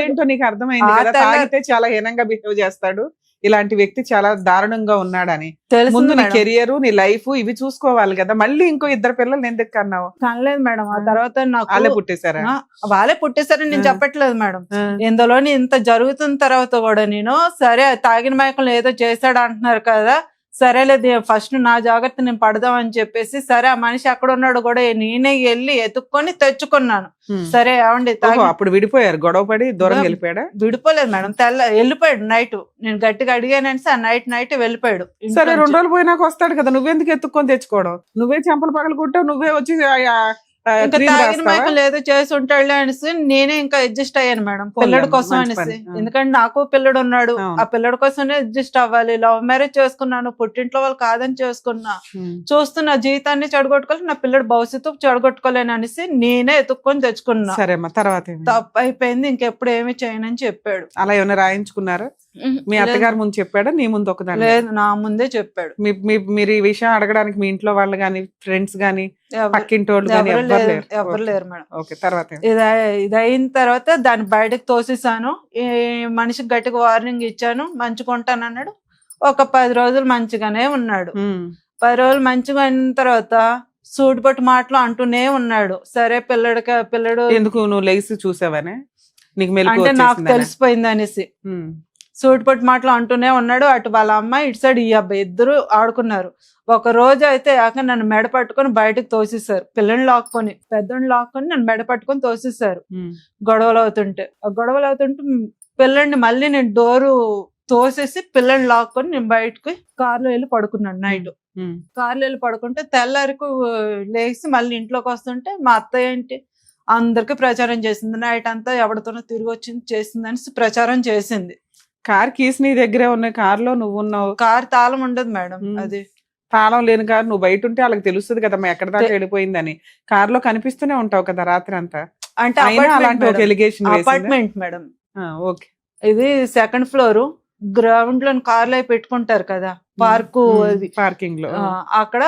ఏంటో నీకు అర్థమైంది కదా, తాగితే చాలా హీనంగా బిహేవ్ చేస్తాడు, ఇలాంటి వ్యక్తి చాలా దారుణంగా ఉన్నాడని. ముందు నీ కెరియర్ నీ లైఫ్ ఇవి చూసుకోవాలి కదా, మళ్ళీ ఇంకో 2 పిల్లలు ఎందుకు కన్నావు? కనలేదు మేడం. ఆ తర్వాత నాకు వాళ్ళే పుట్టేశారా? వాళ్ళే పుట్టేశారని నేను చెప్పట్లేదు మేడం. ఇందులోని ఇంత జరుగుతున్న తర్వాత కూడా నేను సరే తాగిన మైకంలో ఏదో చేశాడు అంటున్నారు కదా, సరేలేదు ఫస్ట్ నా జాగ్రత్త నేను పడదాం అని చెప్పేసి సరే ఆ మనిషి అక్కడ ఉన్నాడు కూడా నేనే వెళ్ళి ఎత్తుక్కొని తెచ్చుకున్నాను. సరే అవండి అప్పుడు విడిపోయారు, గొడవ పడి దూరం వెళ్ళిపోయాడా? విడిపోలేదు మేడం, వెళ్ళిపోయాడు నైట్. నేను గట్టిగా అడిగానని నైట్ వెళ్ళిపోయాడు. సరే 2 రోజులు పోయినాక వస్తాడు కదా, నువ్వెందుకు ఎత్తుక్కొని తెచ్చుకోవడం? నువ్వే చెంపలు పగలు కొట్టావు, నువ్వే వచ్చి ఇంకా తాగిన మైకం లేదో చేసి ఉంటాడులే అనేసి నేనే ఇంకా అడ్జస్ట్ అయ్యాను మేడం, పిల్లడి కోసం అనేసి. ఎందుకంటే నాకు పిల్లడు ఉన్నాడు, ఆ పిల్లడి కోసమే అడ్జస్ట్ అవ్వాలి. లవ్ మ్యారేజ్ చేసుకున్నాను, పుట్టింట్లో వాళ్ళు కాదని చేసుకున్నా. చూస్తున్నా జీవితాన్ని చెడగొట్టుకోవాలి, నా పిల్లడు భవిష్యత్తు చెడగొట్టుకోలేను అనేసి నేనే ఎత్తుక్కొని తెచ్చుకున్నా. సరేమ్మా, తర్వాత తప్పు అయిపోయింది, ఇంకెప్పుడు ఏమి చేయనని చెప్పాడు. అలా ఏమైనా రాయించుకున్నారు? మీ అత్తగారు ముందు చెప్పాడా, నీ ముందు ఒకదాని? లేదు, నా ముందే చెప్పాడు. మీరు ఈ విషయం అడగడానికి మీ ఇంట్లో వాళ్ళు గాని, ఫ్రెండ్స్ గాని, పక్కింటి వాళ్ళు గాని ఎవరు లేరు మేడం. ఓకే, తర్వాత ఇది అయిన తర్వాత దాన్ని బయటకు తోసేసాను. ఈ మనిషికి గట్టిగా వార్నింగ్ ఇచ్చాను, మంచిగా ఉంటానన్నాడు. ఒక 10 రోజులు మంచిగానే ఉన్నాడు. 10 రోజులు మంచిగా అయిన తర్వాత సూటిపట్టు మాటలు అంటూనే ఉన్నాడు. సరే పిల్లడు ఎందుకు నువ్వు లేచి చూసావనే నీకు మెలకు అంటే నాకు తెలిసిపోయింది అనేసి సూటిపట్టు మాటలు అంటూనే ఉన్నాడు. అటు వాళ్ళ అమ్మాయి, ఇటు సైడ్ ఈ అబ్బాయి, ఇద్దరు ఆడుకున్నారు. ఒక రోజు అయితే నన్ను మెడ పట్టుకొని బయటకు తోసేసారు. పిల్లని లాక్కొని, పెద్దోడిని లాక్కొని నన్ను మెడ పట్టుకొని తోసేసారు. గొడవలు అవుతుంటే పిల్లని మళ్ళీ నేను డోరు తోసేసి పిల్లని లాక్కొని నేను బయటకు కార్లో వెళ్ళి పడుకున్నాను. నైట్ కార్లో వెళ్ళి పడుకుంటే తెల్లారికి లేచి మళ్ళీ ఇంట్లోకి వస్తుంటే మా అత్తయ్య ఏంటి అందరికి ప్రచారం చేసింది. నైట్ అంతా ఎవరితోనో తిరిగి వచ్చింది చేసిందని ప్రచారం చేసింది. కార్ కీస్ నీ దగ్గరే ఉన్నాయి, కార్ లో నువ్వు ఉన్నావు. కార్ తాళం ఉండదు మేడం, అది తాళం లేని కారు నువ్వు బయట ఉంటే వాళ్ళకి తెలుస్తుంది కదా ఎక్కడ దాకా వెళ్ళిపోయిందని. కార్ లో కనిపిస్తూనే ఉంటావు కదా రాత్రి అంతా. అంటే అలాంటి ఒక ఎలిగేషన్ అపార్ట్మెంట్ మేడం. ఓకే, ఇది 2nd ఫ్లోర్, గ్రౌండ్ లో కార్ లో పెట్టుకుంటారు కదా పార్కు, అది పార్కింగ్ లో. అక్కడ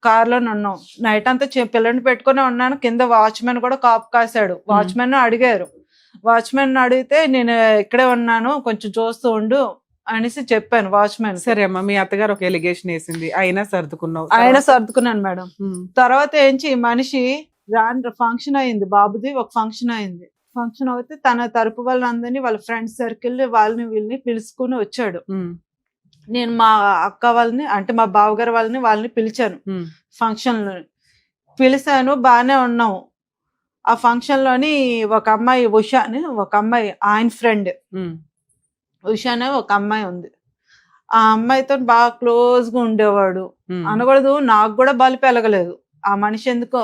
కార్ లో ఉన్నాం. నైట్ అంతా పిల్లని పెట్టుకునే ఉన్నాను. కింద వాచ్మెన్ కూడా కాపు కాసాడు. వాచ్మెన్ అడిగారు, వాచ్మెన్ అడిగితే నేను ఇక్కడే ఉన్నాను కొంచెం చూస్తూ ఉండు అనేసి చెప్పాను వాచ్మెన్. సరే అమ్మా, మీ అత్తగారు ఒక ఎలిగేషన్ వేసింది, అయినా సర్దుకున్నాను మేడం. తర్వాత ఏంచి మనిషి ఫంక్షన్ అయింది, బాబుది ఒక ఫంక్షన్ అయింది. ఫంక్షన్ అయితే తన తరపు వాళ్ళందరినీ, వాళ్ళ ఫ్రెండ్స్ సర్కిల్ వాళ్ళని వీళ్ళని పిలుచుకుని వచ్చాడు. నేను మా అక్క వాళ్ళని, అంటే మా బావగారు వాళ్ళని పిలిచాను. ఫంక్షన్ లో పిలిచాను, బాగానే ఉన్నాము. ఆ ఫంక్షన్ లోని ఒక అమ్మాయి ఉషా అని, ఒక అమ్మాయి ఆయన ఫ్రెండ్ ఉషా అనే ఒక అమ్మాయి ఉంది. ఆ అమ్మాయితో బాగా క్లోజ్ గా ఉండేవాడు. అనకూడదు, నాకు కూడా బలి పెరగలేదు. ఆ మనిషి ఎందుకో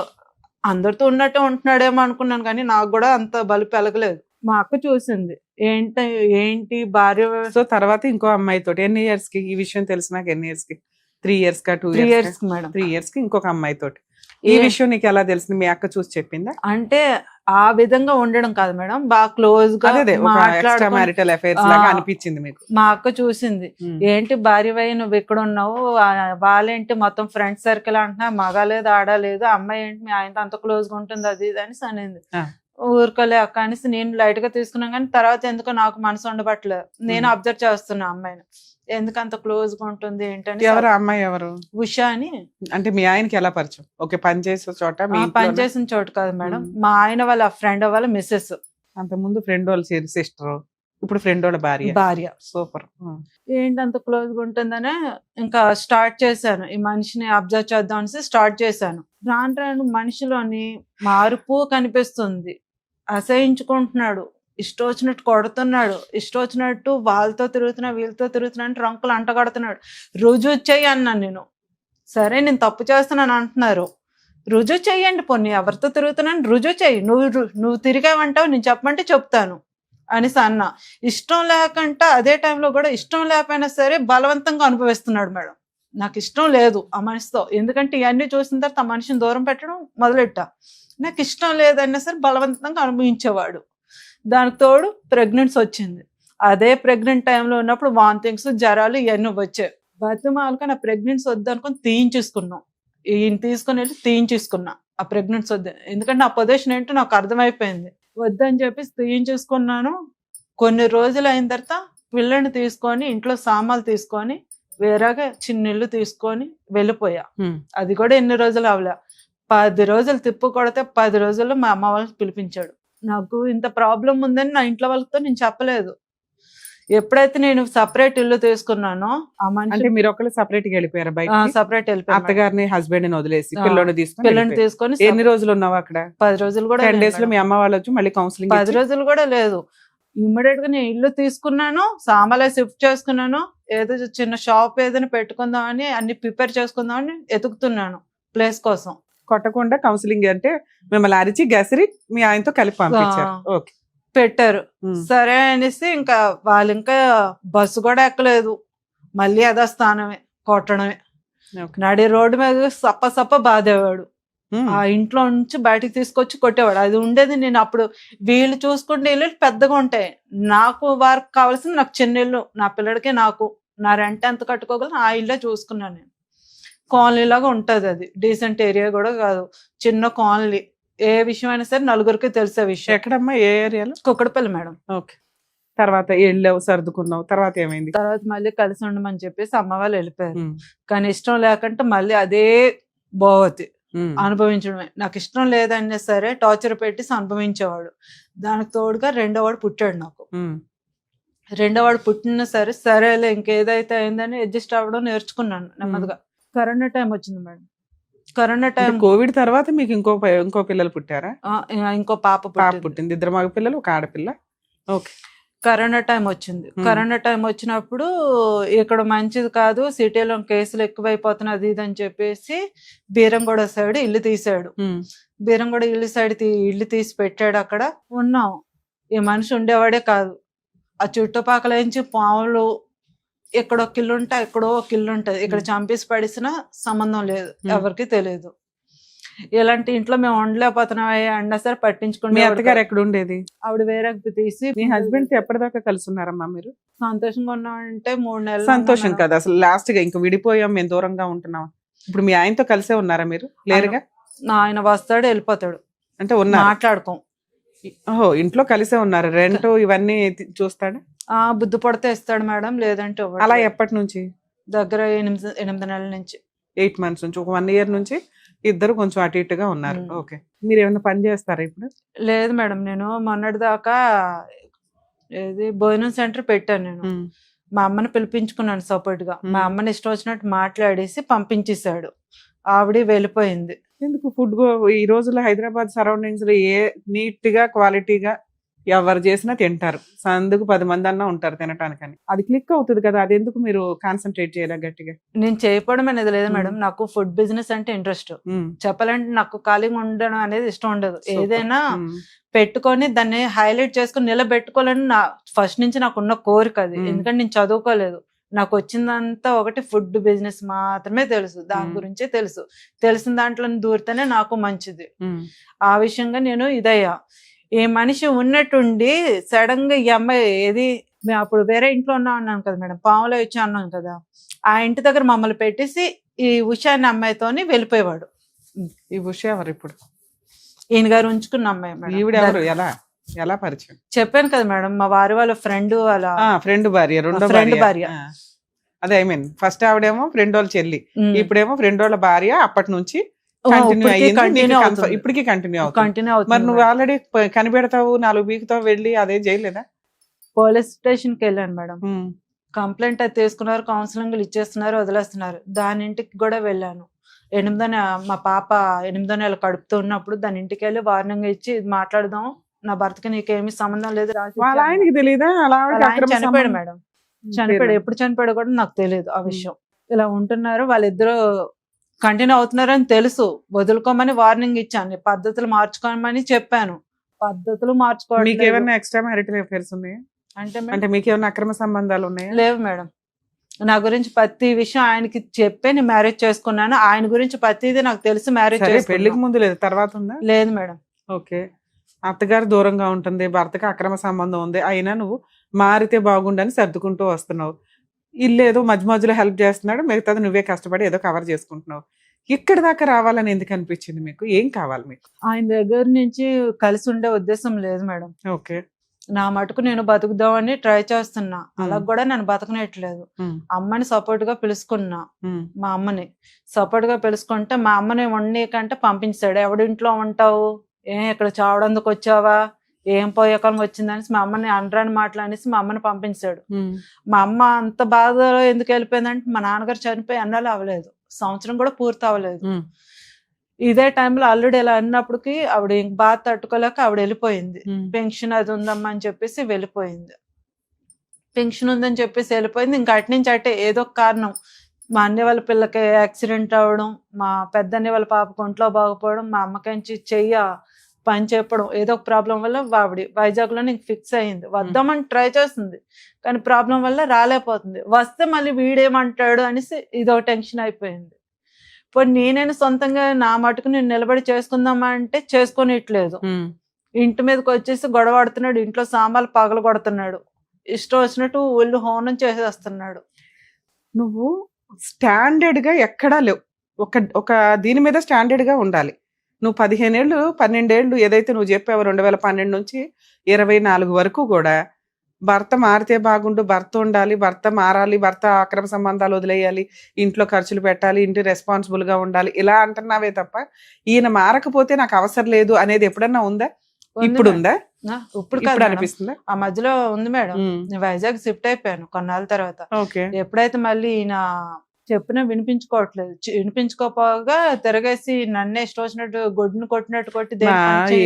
అందరితో ఉన్నట్టే ఉంటున్నాడేమో అనుకున్నాను, కానీ నాకు కూడా అంత బలి పెరగలేదు. మా అక్క చూసింది, ఏంటి భార్య. సో తర్వాత ఇంకో అమ్మాయితో ఎన్ని ఇయర్స్ కి ఈ విషయం తెలిసినాక, ఎన్ని ఇయర్స్ కి? 3 years కా 2 years మేడం. 3 years కి ఇంకొక అమ్మాయితో. ఈ విషయం నీకు ఎలా తెలిసింది? మీ అక్క చూసి చెప్పిందా? అంటే ఆ విధంగా ఉండడం కాదు మేడం, బాగా క్లోజ్ గా మ్యారిటల్ అఫైర్స్ లాగా అనిపించింది మీకు? మా అక్క చూసింది, ఏంటి భార్య వై నువ్వు ఇక్కడ ఉన్నావు, వాళ్ళేంటి మొత్తం ఫ్రెండ్ సర్కిల్ అంటున్నా, మగ లేదు ఆడలేదు, అమ్మాయి ఏంటి మీ ఆయనతో అంత క్లోజ్ గా ఉంటుంది అది ఇది అని అనింది. ఊరుకోలే అక్క అనేసి నేను లైట్ గా తీసుకున్నాను. కానీ తర్వాత ఎందుకో నాకు మనసు ఉండబట్టలేదు. నేను అబ్జర్వ్ చేస్తున్నా అమ్మాయిని, ఎందుకు అంత క్లోజ్ గా ఉంటుంది ఏంటని. ఎవరు అమ్మాయి? ఎవరు? ఉషా అని. అంటే మీ ఆయనకి ఎలా పరిచయం? ఓకే, పనిచేసే చోట? పనిచేసిన చోట కాదు మేడం, మా ఆయన వాళ్ళ ఫ్రెండ్ వాళ్ళ మిస్సెస్. అంత ముందు ఫ్రెండ్ వాళ్ళ సిస్టర్, ఇప్పుడు ఫ్రెండ్ వాళ్ళ భార్య. సూపర్. ఏంటి అంత క్లోజ్ గా ఉంటుందనే ఇంకా స్టార్ట్ చేశాను, ఈ మనిషిని అబ్జర్వ్ చేద్దాం అనేసి స్టార్ట్ చేశాను. రాను మనిషిలోని మార్పు కనిపిస్తుంది. అసహించుకుంటున్నాడు, ఇష్టం వచ్చినట్టు కొడుతున్నాడు, ఇష్టం వచ్చినట్టు వాళ్ళతో తిరుగుతున్నా వీళ్ళతో తిరుగుతున్నా అంటే రంకులు అంటగడుతున్నాడు. రుజువు చెయ్యి అన్నాను నేను. సరే నేను తప్పు చేస్తున్నాను అంటున్నారు, రుజువు చెయ్యండి, పొన్ని ఎవరితో తిరుగుతున్నాను రుజువు చెయ్యి, నువ్వు తిరిగావంటావు, నేను చెప్పమంటే చెప్తాను అనేసి అన్నా. ఇష్టం లేకుండా అదే టైంలో కూడా ఇష్టం లేకపోయినా సరే బలవంతంగా అనుభవిస్తున్నాడు మేడం. నాకు ఇష్టం లేదు ఆ మనిషితో, ఎందుకంటే ఇవన్నీ చూసిన తర్వాత ఆ మనిషిని దూరం పెట్టడం మొదలెట్టా. నాకు ఇష్టం లేదన్నా సరే బలవంతంగా అనుభవించేవాడు. దానికి తోడు ప్రెగ్నెన్సీ వచ్చింది. అదే ప్రెగ్నెంట్ టైంలో ఉన్నప్పుడు వాంతింగ్స్, జ్వరాలు ఇవన్నీ వచ్చాయి. బతిమాలక నా ప్రెగ్నెన్సీ వద్దనుకొని తీయించేసుకున్నాం. ఈయన తీసుకుని వెళ్ళి తీయించేసుకున్నా ఆ ప్రెగ్నెన్సీ వద్ద, ఎందుకంటే నా పొజిషన్ ఏంటో నాకు అర్థమైపోయింది. వద్దని చెప్పేసి తీయించేసుకున్నాను. కొన్ని రోజులు అయిన తర్వాత పిల్లని తీసుకొని ఇంట్లో సామాన్లు తీసుకొని వేరేగా చిన్న ఇల్లు తీసుకొని వెళ్ళిపోయా. అది కూడా ఎన్ని రోజులు అవలే, 10 రోజులు తిప్పు కొడితే 10 రోజుల్లో మా అమ్మ వాళ్ళకి పిలిపించాడు. నాకు ఇంత ప్రాబ్లం ఉందని నా ఇంట్లో వాళ్ళతో నేను చెప్పలేదు. ఎప్పుడైతే నేను సపరేట్ ఇల్లు తీసుకున్నానో ఆ మనిషి, మీరు ఒకళ్ళు సపరేట్ గా వెళ్ళిపోయారు బయట? సపరేట్ వెళ్ళిపోయారు. అత్తగారిని హస్బెండ్ ని వదిలేసి పిల్లని తీసుకొని. ఎన్ని రోజులు ఉన్నావు అక్కడ? 10 రోజులు కూడా. 10 days లో మీ అమ్మ వాళ్ళు వచ్చి మళ్ళీ కౌన్సిలింగ్? 10 రోజులు కూడా లేదు. ఇమ్మీడియట్ గా నేను ఇల్లు తీసుకున్నాను, సామాన్లు షిఫ్ట్ చేసుకున్నాను, ఏదో చిన్న షాప్ ఏదైనా పెట్టుకుందామని అన్ని ప్రిపేర్ చేసుకుందామని ఎతుకుతున్నాను ప్లేస్ కోసం. కొట్టకుండా కౌన్సిలింగ్ అంటే మిమ్మల్ని అరిచి గసిరి మీ ఆయనతో కలిపి పంపించారు. ఓకే. పెట్టారు. సరే అనేసి ఇంకా వాళ్ళు ఇంకా బస్సు కూడా ఎక్కలేదు, మళ్ళీ అదే స్థానమే కొట్టడమే. నడి రోడ్డు మీద సప్ప బాధేవాడు. ఆ ఇంట్లో నుంచి బయటకు తీసుకొచ్చి కొట్టేవాడు. అది ఉండేది. నేను అప్పుడు వీళ్ళు చూసుకుంటే ఇల్లు పెద్దగా ఉంటాయి, నాకు వారికి కావాల్సింది నాకు చిన్న ఇల్లు, నా పిల్లడికి నాకు నా రెంట్ ఎంత కట్టుకోగలను ఆ ఇల్లే చూసుకున్నాను నేను. కాలనీ లాగా ఉంటది, అది డీసెంట్ ఏరియా కూడా కాదు, చిన్న కాలనీ. ఏ విషయం అయినా సరే నలుగురికి తెలిసే విషయం. ఎక్కడమ్మా, ఏ ఏరియాలో? కుక్కడపల్లి మేడం. ఓకే. తర్వాత వెళ్ళావు, సర్దుకున్నావు, తర్వాత ఏమైంది? తర్వాత మళ్ళీ కలిసి ఉండమని చెప్పేసి అమ్మ వాళ్ళు వెళ్ళిపోయారు. కానీ ఇష్టం లేకుంటే మళ్ళీ అదే భోవతి అనుభవించడమే. నాకు ఇష్టం లేదన్నా సరే టార్చర్ పెట్టి అనుభవించేవాడు. దానికి తోడుగా రెండోవాడు పుట్టాడు నాకు. రెండోవాడు పుట్టినా సరే సరేలే ఇంకేదైతే అయిందని అడ్జస్ట్ అవ్వడం నేర్చుకున్నాను నెమ్మదిగా. కరోనా టైం వచ్చింది మేడం. కరోనా టైం, కోవిడ్ తర్వాత మీకు ఇంకో పిల్లలు పుట్టారా? ఇంకో పాప పుట్టింది. 2 మగ పిల్లలు, 1 ఆడపిల్ల. ఓకే. కరోనా టైం వచ్చింది. కరోనా టైం వచ్చినప్పుడు ఇక్కడ మంచిది కాదు, సిటీలో కేసులు ఎక్కువైపోతున్నది ఇది అని చెప్పేసి బీరంగూడ సైడ్ ఇల్లు తీసాడు. బీరంగూడ ఇల్లు తీసి పెట్టాడు. అక్కడ ఉన్నాం. ఈ మనిషి ఉండేవాడే కాదు. ఆ చుట్టుపక్కల నుంచి పాములు, ఎక్కడో ఒక ఇల్లు ఉంటే ఎక్కడో ఒక ఇల్లు ఉంటది. ఇక్కడ చంపేసి పడిసిన సంబంధం లేదు, ఎవరికి తెలియదు. ఇలాంటి ఇంట్లో మేము ఉండలేకపోతున్నాం అన్నా సరే పట్టించుకుంటే. మీ అత్తగారు ఎక్కడ ఉండేది? ఆవిడ వేరే తీసి. మీ హస్బెండ్ ఎప్పటిదాకా కలిసి ఉన్నారమ్మా మీరు? సంతోషంగా ఉన్నామంటే 3 నెలలు. సంతోషం కదా అసలు, లాస్ట్ గా ఇంకా విడిపోయాం, మేము దూరంగా ఉంటున్నాం. ఇప్పుడు మీ ఆయనతో కలిసే ఉన్నారా మీరు? లేరుగా. ఆయన వస్తాడు వెళ్ళిపోతాడు, అంటే ఉన్నా మాట్లాడుకోం. ఓహో, ఇంట్లో కలిసే ఉన్నారు. రెంట్ ఇవన్నీ చూస్తాడు? బుద్ధి పడితే ఇస్తాడు మేడం, లేదంటే. అలా ఎప్పటి నుంచి? దగ్గర 8 నెలల నుంచి. 8 మంత్స్ నుంచి. ఒక 1 ఇయర్ నుంచి ఇద్దరు కొంచెం అటు ఇటుగా ఉన్నారు. ఓకే. మీరు ఏమైనా పని చేస్తారా ఇప్పుడు? లేదు మేడం, నేను మొన్నటి దాకా భోజనం సెంటర్ పెట్టాను. నేను మా అమ్మని పిలిపించుకున్నాను సపోర్ట్ గా. మా అమ్మని ఇష్టం వచ్చినట్టు మాట్లాడేసి పంపించేశాడు. ఆవిడ వెళ్ళిపోయింది. ఎందుకు? ఫుడ్ ఈ రోజుల్లో హైదరాబాద్ సరౌండింగ్స్ లో ఏ నీట్ గా క్వాలిటీగా ఎవరు చేసినా తింటారు. అందుకు 10 మంది అన్నా ఉంటారు తినటానికని. అది క్లిక్ అవుతుంది కదా, అది ఎందుకు మీరు కాన్సన్ట్రేట్ చేయలే గట్టిగా? నేను చేయడం అనేది లేదు మేడం, నాకు ఫుడ్ బిజినెస్ అంటే ఇంట్రెస్ట్. చెప్పాలంటే నాకు ఖాళీగా ఉండడం అనేది ఇష్టం ఉండదు. ఏదైనా పెట్టుకొని దాన్ని హైలైట్ చేసుకుని నిలబెట్టుకోవాలని నా ఫస్ట్ నుంచి నాకున్న కోరిక అది. ఎందుకంటే నేను చదువుకోలేదు, నాకు వచ్చిందంతా ఒకటి ఫుడ్ బిజినెస్ మాత్రమే తెలుసు, దాని గురించే తెలుసు. తెలిసిన దాంట్లో దూరితేనే నాకు మంచిది. ఆ విషయంగా నేను ఇదయ్యా. ఏ మనిషి ఉన్నట్టుండి సడన్ గా ఈ అమ్మాయి ఏది, మేము అప్పుడు వేరే ఇంట్లో ఉన్నాం కదా మేడం, పాములో వచ్చి అన్నాం కదా, ఆ ఇంటి దగ్గర మమ్మల్ని పెట్టేసి ఈ ఉషా అనే అమ్మాయితోని వెళ్ళిపోయేవాడు. ఈ ఉషా ఎవరు ఇప్పుడు? ఈయన గారు ఉంచుకున్న అమ్మాయి మేడం. ఈవిడ ఎవరు? ఎలా పరిచయం? చెప్పాను కదా మేడం, మా వారి వాళ్ళ ఫ్రెండ్. అలా ఫ్రెండ్ భార్య, రెండో భార్య. అదే ఐ మీన్ ఫస్ట్ ఆవిడేమో ఫ్రెండ్ వాళ్ళ చెల్లి, ఇప్పుడేమో ఫ్రెండ్ వాళ్ళ భార్య. అప్పటి నుంచి ఇప్పటికీ కంటిన్యూ అవుతుంది. మరి నువ్వు ఆల్రెడీ కనిపెడతావు, 4 వీక్తావు, వెళ్ళి అదే చేయలేదా? పోలీస్ స్టేషన్ కి వెళ్ళాను మేడం. కంప్లైంట్ అది తీసుకున్నారు, కౌన్సిలింగ్ ఇచ్చేస్తున్నారు, వదిలేస్తున్నారు. దాని ఇంటికి కూడా వెళ్ళాను. మా పాప 8వ నెల కడుపుతూ ఉన్నప్పుడు దాని ఇంటికి వెళ్ళి వార్నింగ్ ఇచ్చి మాట్లాడదాం, నా భర్తకి నీకేమి సంబంధం లేదు. ఆయనకి తెలియదా? చనిపోయాడు మేడం, చనిపోయాడు. ఎప్పుడు చనిపోయాడు కూడా నాకు తెలియదు ఆ విషయం. ఇలా ఉంటున్నారు వాళ్ళిద్దరూ, కంటిన్యూ అవుతున్నారని తెలుసు, వదులుకోమని వార్నింగ్ ఇచ్చాను, పద్ధతులు మార్చుకోమని చెప్పాను. పద్ధతులు మార్చుకోవడం. మీకు ఏమైనా ఎక్స్ట్రా మ్యారిటల్ అఫైర్స్ ఉన్నాయా? అంటే మీకు ఏమైనా అక్రమ సంబంధాలు ఉన్నాయా? లేవు మేడం. నా గురించి ప్రతి విషయం ఆయనకి చెప్పే నేను మ్యారేజ్ చేసుకున్నాను. ఆయన గురించి ప్రతిదీ నాకు తెలుసు. మ్యారేజ్ పెళ్లికి ముందు లేదు, తర్వాత ఉందా? లేదు మేడం. ఓకే. అత్తగారు దూరంగా ఉంటుంది, భర్తకి అక్రమ సంబంధం ఉంది, అయినా నువ్వు మారితే బాగుండని సర్దుకుంటూ వస్తున్నావు. ఇల్లు ఏదో మధ్యలో హెల్ప్ చేస్తున్నాడు, మిగతాది నువ్వే కష్టపడి ఏదో కవర్ చేసుకుంటున్నావు. ఇక్కడ దాకా రావాలని ఎందుకు అనిపించింది మీకు? ఏం కావాలి మీకు? ఆయన దగ్గర నుంచి కలిసి ఉండే ఉద్దేశం లేదు మేడం. ఓకే. నా మటుకు నేను బతుకుదామని ట్రై చేస్తున్నా, అలా కూడా నేను బతకనట్లేదు. అమ్మని సపోర్ట్ గా పిలుచుకున్నా, మా అమ్మని సపోర్ట్ గా పిలుచుకుంటే మా అమ్మని వండేకంటే పంపించాడు. ఎవడింట్లో ఉంటావు, ఇక్కడ చావడందుకు వచ్చావా, ఏం పోయేకాలం వచ్చిందనేసి మా అమ్మని అనరాని మాట్లాడేసి మా అమ్మని పంపించాడు. మా అమ్మ అంత బాధలో ఎందుకు వెళ్ళిపోయిందంటే, మా నాన్నగారు చనిపోయి అన్నాళ్ళు అవ్వలేదు, సంవత్సరం కూడా పూర్తి అవ్వలేదు. ఇదే టైంలో ఆల్రెడీ ఇలా అన్నప్పటికి ఆవిడ బాధ తట్టుకోలేక ఆవిడ వెళ్ళిపోయింది. పెన్షన్ అది ఉందమ్మా అని చెప్పేసి వెళ్ళిపోయింది. పెన్షన్ ఉందని చెప్పేసి వెళ్ళిపోయింది. ఇంకా అటు నుంచి అటే ఏదో కారణం మా అన్నయ్య వాళ్ళ పిల్లకి యాక్సిడెంట్ అవ్వడం, మా పెద్దన్నయ్య వాళ్ళ పాపకు ఒంట్లో బాగుపోవడం, మా అమ్మకించి చెయ్య పని చెప్పడం, ఏదో ఒక ప్రాబ్లం వల్ల ఆవిడ వైజాగ్లో నీకు ఫిక్స్ అయ్యింది. వద్దామని ట్రై చేస్తుంది కానీ ప్రాబ్లం వల్ల రాలేకపోతుంది. వస్తే మళ్ళీ వీడేమంటాడు అనేసి ఇదో టెన్షన్ అయిపోయింది. ఇప్పుడు నేనైనా సొంతంగా నా మటుకు నేను నిలబడి చేసుకుందామా అంటే చేసుకోనిట్లేదు. ఇంటి మీదకి వచ్చేసి గొడవ ఆడుతున్నాడు, ఇంట్లో సామాన్లు పగలు కొడుతున్నాడు, ఇష్టం వచ్చినట్టు ఒళ్ళు హోనం చేసేస్తున్నాడు. నువ్వు స్టాండర్డ్ గా ఎక్కడా లేవు. ఒక దీని మీద స్టాండర్డ్ గా ఉండాలి. నువ్వు 15 ఏళ్ళు 12 ఏళ్ళు ఏదైతే నువ్వు చెప్పావో 2012 నుంచి 24 వరకు కూడా భర్త మారితే బాగుండు, భర్త ఉండాలి, భర్త మారాలి, భర్త అక్రమ సంబంధాలు వదిలేయాలి, ఇంట్లో ఖర్చులు పెట్టాలి, ఇంటి రెస్పాన్సిబుల్ గా ఉండాలి, ఇలా అంటున్నావే తప్ప ఈయన మారకపోతే నాకు అవసరం లేదు అనేది ఎప్పుడన్నా ఉందా? ఇప్పుడు ఉందా? ఇప్పుడు అనిపిస్తుందా? ఆ మధ్యలో ఉంది మేడం. నేను వైజాగ్ షిఫ్ట్ అయిపోయాను కొన్నాళ్ళ తర్వాత. ఎప్పుడైతే మళ్ళీ ఈయన చెప్పినా వినిపించుకోపోగా తిరగేసి నన్నే ఇష్టం వచ్చినట్టు గొడ్డును కొట్టినట్టు కొట్టి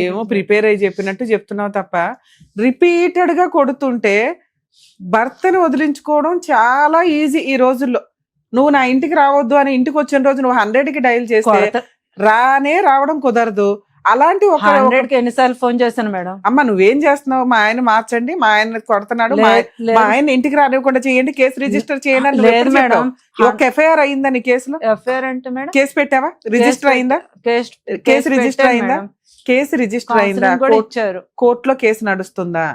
ఏమో ప్రిపేర్ అయ్యి చెప్పినట్టు చెప్తున్నావు తప్ప రిపీటెడ్ గా కొడుతుంటే భర్తను వదిలించుకోవడం చాలా ఈజీ ఈ రోజుల్లో. నువ్వు నా ఇంటికి రావద్దు అని ఇంటికి వచ్చిన రోజు నువ్వు 100కి డైల్ చేస్తే రావడం కుదరదు. అలాంటి ఒక 100కి ఎన్నిసార్లు ఫోన్ చేశాను మేడం. అమ్మ నువ్వేం చేస్తున్నావు? మా ఆయన మార్చండి, మా ఆయన కొడుతున్నాడు, మా ఆయన ఇంటికి రానివ్వకుండా చేయండి, కేసు రిజిస్టర్ చేయండి. లేదు మేడం, ఒక ఎఫ్ఐఆర్ అయిందా నీ కేసులో? ఎఫ్ఐఆర్ అంటే మేడం కేసు పెట్టావా? రిజిస్టర్ అయిందా? కేసు రిజిస్టర్ అయిందా? కేసు రిజిస్టర్ అయిందా? ఇచ్చారు. కోర్టులో కేసు నడుస్తుందా?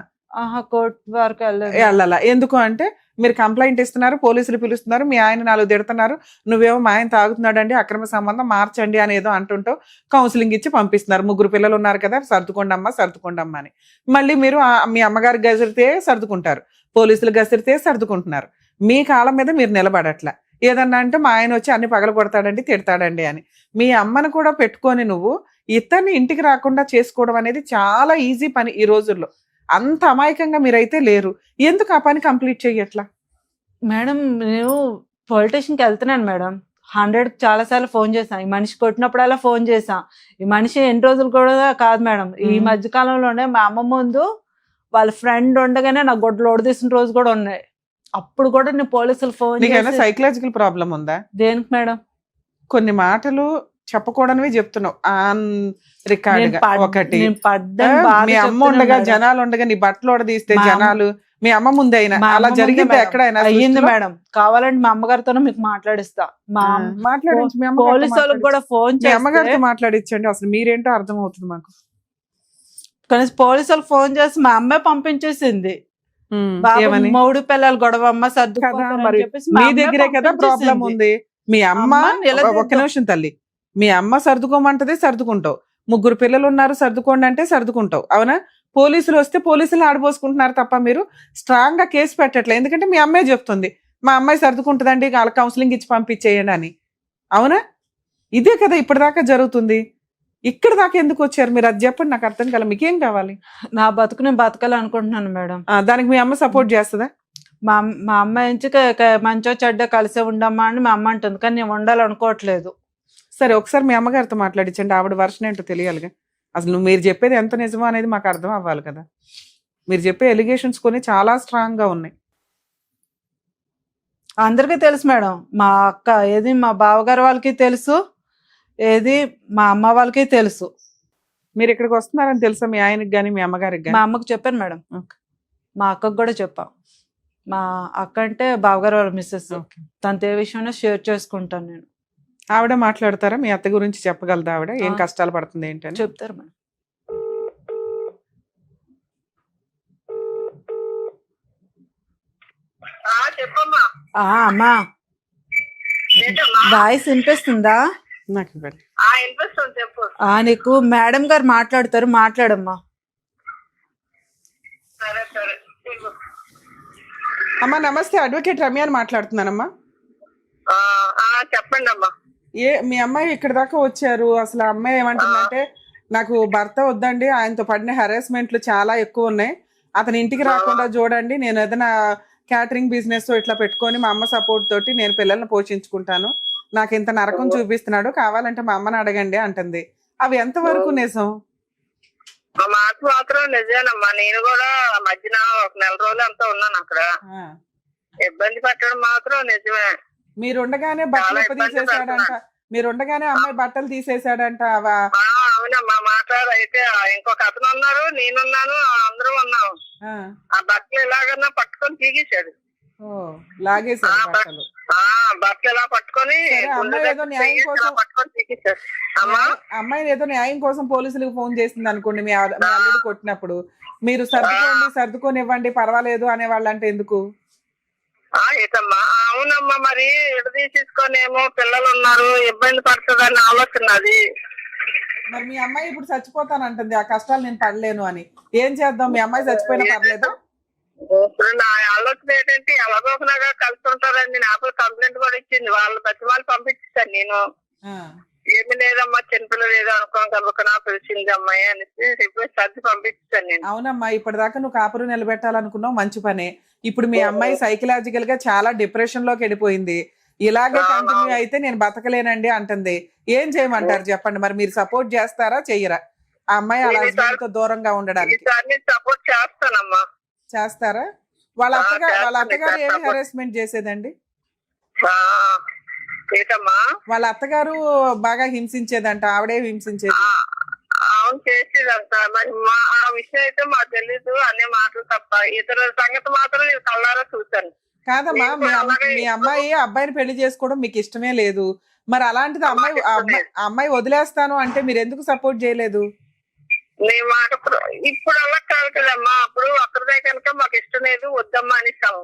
కోర్టు వరకు వెళ్ళాలా? ఎందుకు అంటే మీరు కంప్లైంట్ ఇస్తున్నారు, పోలీసులు పిలుస్తున్నారు, మీ ఆయన 4 తిడుతున్నారు, నువ్వేమో మా ఆయన తాగుతున్నాడు అండి, అక్రమ సంబంధం మార్చండి అని ఏదో అంటుంటావు, కౌన్సిలింగ్ ఇచ్చి పంపిస్తున్నారు. 3 పిల్లలు ఉన్నారు కదా, సర్దుకోండమ్మా అని. మళ్ళీ మీరు మీ అమ్మగారు గసిరితే సర్దుకుంటారు, పోలీసులు గసిరితే సర్దుకుంటున్నారు. మీ కాలం మీద మీరు నిలబడట్లా. ఏదన్నా అంటే మా ఆయన వచ్చి అన్ని పగల కొడతాడండి, తిడతాడండి అని. మీ అమ్మను కూడా పెట్టుకొని నువ్వు ఇతన్ని ఇంటికి రాకుండా చేసుకోవడం అనేది చాలా ఈజీ పని ఈ రోజుల్లో. అంత అమాయకంగా మీరైతే లేరు. ఎందుకు ఆ పని కంప్లీట్ చెయ్యట్లా? మేడం నేను పొలిటీషియన్కి వెళ్తున్నాను మేడం. 100 చాలా సార్లు ఫోన్ చేశాను. ఈ మనిషి కొట్టినప్పుడల్లా ఫోన్ చేశాం. ఈ మనిషి ఎన్ని రోజులు కూడా కాదు మేడం, ఈ మధ్య కాలంలోనే మా అమ్మ ముందు వాళ్ళ ఫ్రెండ్ ఉండగానే నాకు గొడ్డలు ఓడదీసిన రోజు కూడా ఉన్నాయి. అప్పుడు కూడా నేను పోలీసులు ఫోన్ చేసి సైకలాజికల్ ప్రాబ్లం ఉందా? దేనికి మేడం? కొన్ని మాటలు చెప్పకూడనివి చెప్తున్నావు ఆన్ రికార్డ్. ఒకటి మీ అమ్మ ఉండగా జనాలు ఉండగా నీ బట్టలు ఓడదీస్తే జనాలు మీ అమ్మ ముందే అయినా అలా జరిగింది ఎక్కడైనా? అయ్యింది మేడం. కావాలంటే మా అమ్మగారితోనే మీకు మాట్లాడిస్తా. మాట్లాడించి పోలీసు వాళ్ళకి కూడా ఫోన్ చేసి అమ్మగారితో మాట్లాడించండి. అసలు మీరేంటో అర్థం అవుతుంది మాకు. కానీ పోలీసు వాళ్ళకి ఫోన్ చేసి మా అమ్మే పంపించేసింది. 3 పిల్లలు గొడవ అమ్మ సర్దుకోవాలి. మీ దగ్గరే కదా ప్రాబ్లం ఉంది. మీ అమ్మ ఒక్క నిమిషం తల్లి, మీ అమ్మ సర్దుకోమంటదే సర్దుకుంటావు, 3 పిల్లలు ఉన్నారు సర్దుకోండి అంటే సర్దుకుంటావు, అవునా? పోలీసులు వస్తే పోలీసులు ఆడిపోసుకుంటున్నారు తప్ప మీరు స్ట్రాంగ్ గా కేసు పెట్టట్లేదు. ఎందుకంటే మీ అమ్మాయి చెప్తుంది మా అమ్మాయి సర్దుకుంటుందండి, వాళ్ళ కౌన్సిలింగ్ ఇచ్చి పంపించేయండి అని, అవునా? ఇదే కదా ఇప్పటిదాకా జరుగుతుంది. ఇక్కడ దాకా ఎందుకు వచ్చారు మీరు? అది చెప్పండి, నాకు అర్థం కాలే. మీకేం కావాలి? నా బతుకు నేను బతకాలనుకుంటున్నాను మేడం. దానికి మీ అమ్మ సపోర్ట్ చేస్తుందా? మా అమ్మ నుంచి మంచో చెడ్డ కలిసే ఉండమ్మా అని మా అమ్మ అంటుంది, కానీ నేను ఉండాలనుకోవట్లేదు. సరే ఒకసారి మీ అమ్మగారితో మాట్లాడించండి, ఆవిడ వర్షన్ ఏంటో తెలియాలిగా. అసలు మీరు చెప్పేది ఎంత నిజమో అనేది మాకు అర్థం అవ్వాలి కదా. మీరు చెప్పే ఎలిగేషన్స్ కొన్ని చాలా స్ట్రాంగ్ గా ఉన్నాయి. అందరికీ తెలుసు మేడం. మా అక్క ఏది మా బావగారు వాళ్ళకి తెలుసు, ఏది మా అమ్మ వాళ్ళకి తెలుసు. మీరు ఇక్కడికి వస్తున్నారని తెలుసా మీ ఆయనకి కానీ మీ అమ్మగారికి కానీ? మా అమ్మకు చెప్పాను మేడం, మా అక్కకు కూడా చెప్పా. మా అక్క అంటే బావగారు వాళ్ళ మిస్సెస్. తనతో ఏ విషయంలో షేర్ చేసుకుంటాను నేను. ఆవిడ మాట్లాడతారా? మీ అత్త గురించి చెప్పగలదా ఆవిడ? ఏం కష్టాలు పడుతుంది ఏంటని చెప్తారు మేడం. అమ్మా వాయిస్ వినిపిస్తుందా? నీకు మేడం గారు మాట్లాడతారు, మాట్లాడమ్మా. అమ్మా నమస్తే, అడ్వకేట్ రమ్య అని మాట్లాడుతున్నానమ్మా. చెప్పండి అమ్మా. మీ అమ్మాయి ఇక్కడ దాకా వచ్చారు. అసలు ఆ అమ్మాయి ఏమంటుందంటే నాకు భర్త వద్దండి, ఆయనతో పడిన హెరాస్మెంట్లు చాలా ఎక్కువ ఉన్నాయి, అతని ఇంటికి రాకుండా చూడండి, నేను ఏదైనా క్యాటరింగ్ బిజినెస్ ఇట్లా పెట్టుకొని మా అమ్మ సపోర్ట్ తోటి నేను పిల్లల్ని పోషించుకుంటాను, నాకు ఇంత నరకం చూపిస్తున్నాడు, కావాలంటే మా అమ్మని అడగండి అంటుంది. అవి ఎంతవరకు నిజం? మాట మాత్రం నిజమేనమ్మా. నేను కూడా మధ్యన 1 నెల రోజులు అంతా ఉన్నాను అక్కడ. ఇబ్బంది పెట్టడం మాత్రం నిజమే. మీరుండగానే బట్టలు చాలా ఎప్ప ఇబ్బంది తీసేసాడంట, మీరుండగానే అమ్మాయి బట్టలు తీసేసాడంట. అవునమ్మా అయితే ఇంకొక అతను ఉన్నారు, నేనున్నాను, అందరం ఉన్నాము. ఆ బట్టలు ఎలాగన్నా పట్టుకొని తీగేశాడు. లాగేశాడు బట్టలు. బట్టలు ఎలా పట్టుకొని అమ్మాయి ఏదో న్యాయం కోసం పట్టుకొని తీగేశాడు. అమ్మాయి ఏదో న్యాయం కోసం పోలీసులకు ఫోన్ చేసింది అనుకోండి, మీ అల్లుడు కొట్టినప్పుడు మీరు సర్దుకొని ఇవ్వండి పర్వాలేదు అనే వాళ్ళంటే ఎందుకు? ఏటమ్మా, అవునమ్మా, మరి తీసేసుకొనేమో పిల్లలు ఉన్నారు, ఇబ్బంది పడుతుందని ఆలోచన అది. మరి మీ అమ్మాయి ఇప్పుడు చచ్చిపోతానంటుంది, ఆ కష్టాలు నేను పడలేను అని. ఏం చేద్దాం, మీ అమ్మాయి చచ్చిపోయినా పర్లేదా? ఇప్పుడు నా ఆలోచన ఏంటంటే ఎలాగోకలాగా కలిసి ఉంటారని నాకు కంప్లైంట్ కూడా ఇచ్చింది. వాళ్ళు బతిమాలు పంపించాను నేను. ఏమి లేదమ్మా, చిన్నపిల్లలు ఏదో అనుకోగలుగుతున్నా పిలిచింది అమ్మాయి అనేసి సర్ది పంపించాను నేను. అవునమ్మా, ఇప్పటిదాకా నువ్వు కాపురం నిలబెట్టాలనుకున్నావు, మంచి పనే. ఇప్పుడు మీ అమ్మాయి సైకలాజికల్ గా చాలా డిప్రెషన్ లోకి వెళ్ళిపోయింది. ఇలాగే కంటిన్యూ అయితే నేను బతకలేనండి అంటుంది. ఏం చేయమంటారు చెప్పండి? మరి మీరు సపోర్ట్ చేస్తారా చెయ్యరా ఆ అమ్మాయి అలా హస్బెండ్ తో దూరంగా ఉండడానికి? సపోర్ట్ చేస్తానమ్మా. చేస్తారా? వాళ్ళ అత్తగారు ఏమి హెరాస్మెంట్ చేసేదండి? వాళ్ళ అత్తగారు బాగా హింసించేదంట, ఆవిడే హింసించేది. అవును, చేసేదంట. మరి ఆ విషయం అయితే మాకు తెలీదు, అనే మాటలు తప్ప. ఇతర సంగతి మాత్రం నేను కళ్ళారా చూశాను. కాదమ్మా, మీ అమ్మాయి అబ్బాయిని పెళ్లి చేసుకోవడం మీకు ఇష్టమే లేదు. మరి అలాంటిది అమ్మాయి వదిలేస్తాను అంటే మీరు ఎందుకు సపోర్ట్ చేయలేదు? ఇప్పుడు అలా కాదు కదమ్మా, అప్పుడు అక్కడిదే కనుక మాకు ఇష్టం లేదు, వద్దమ్మా అనేసాము.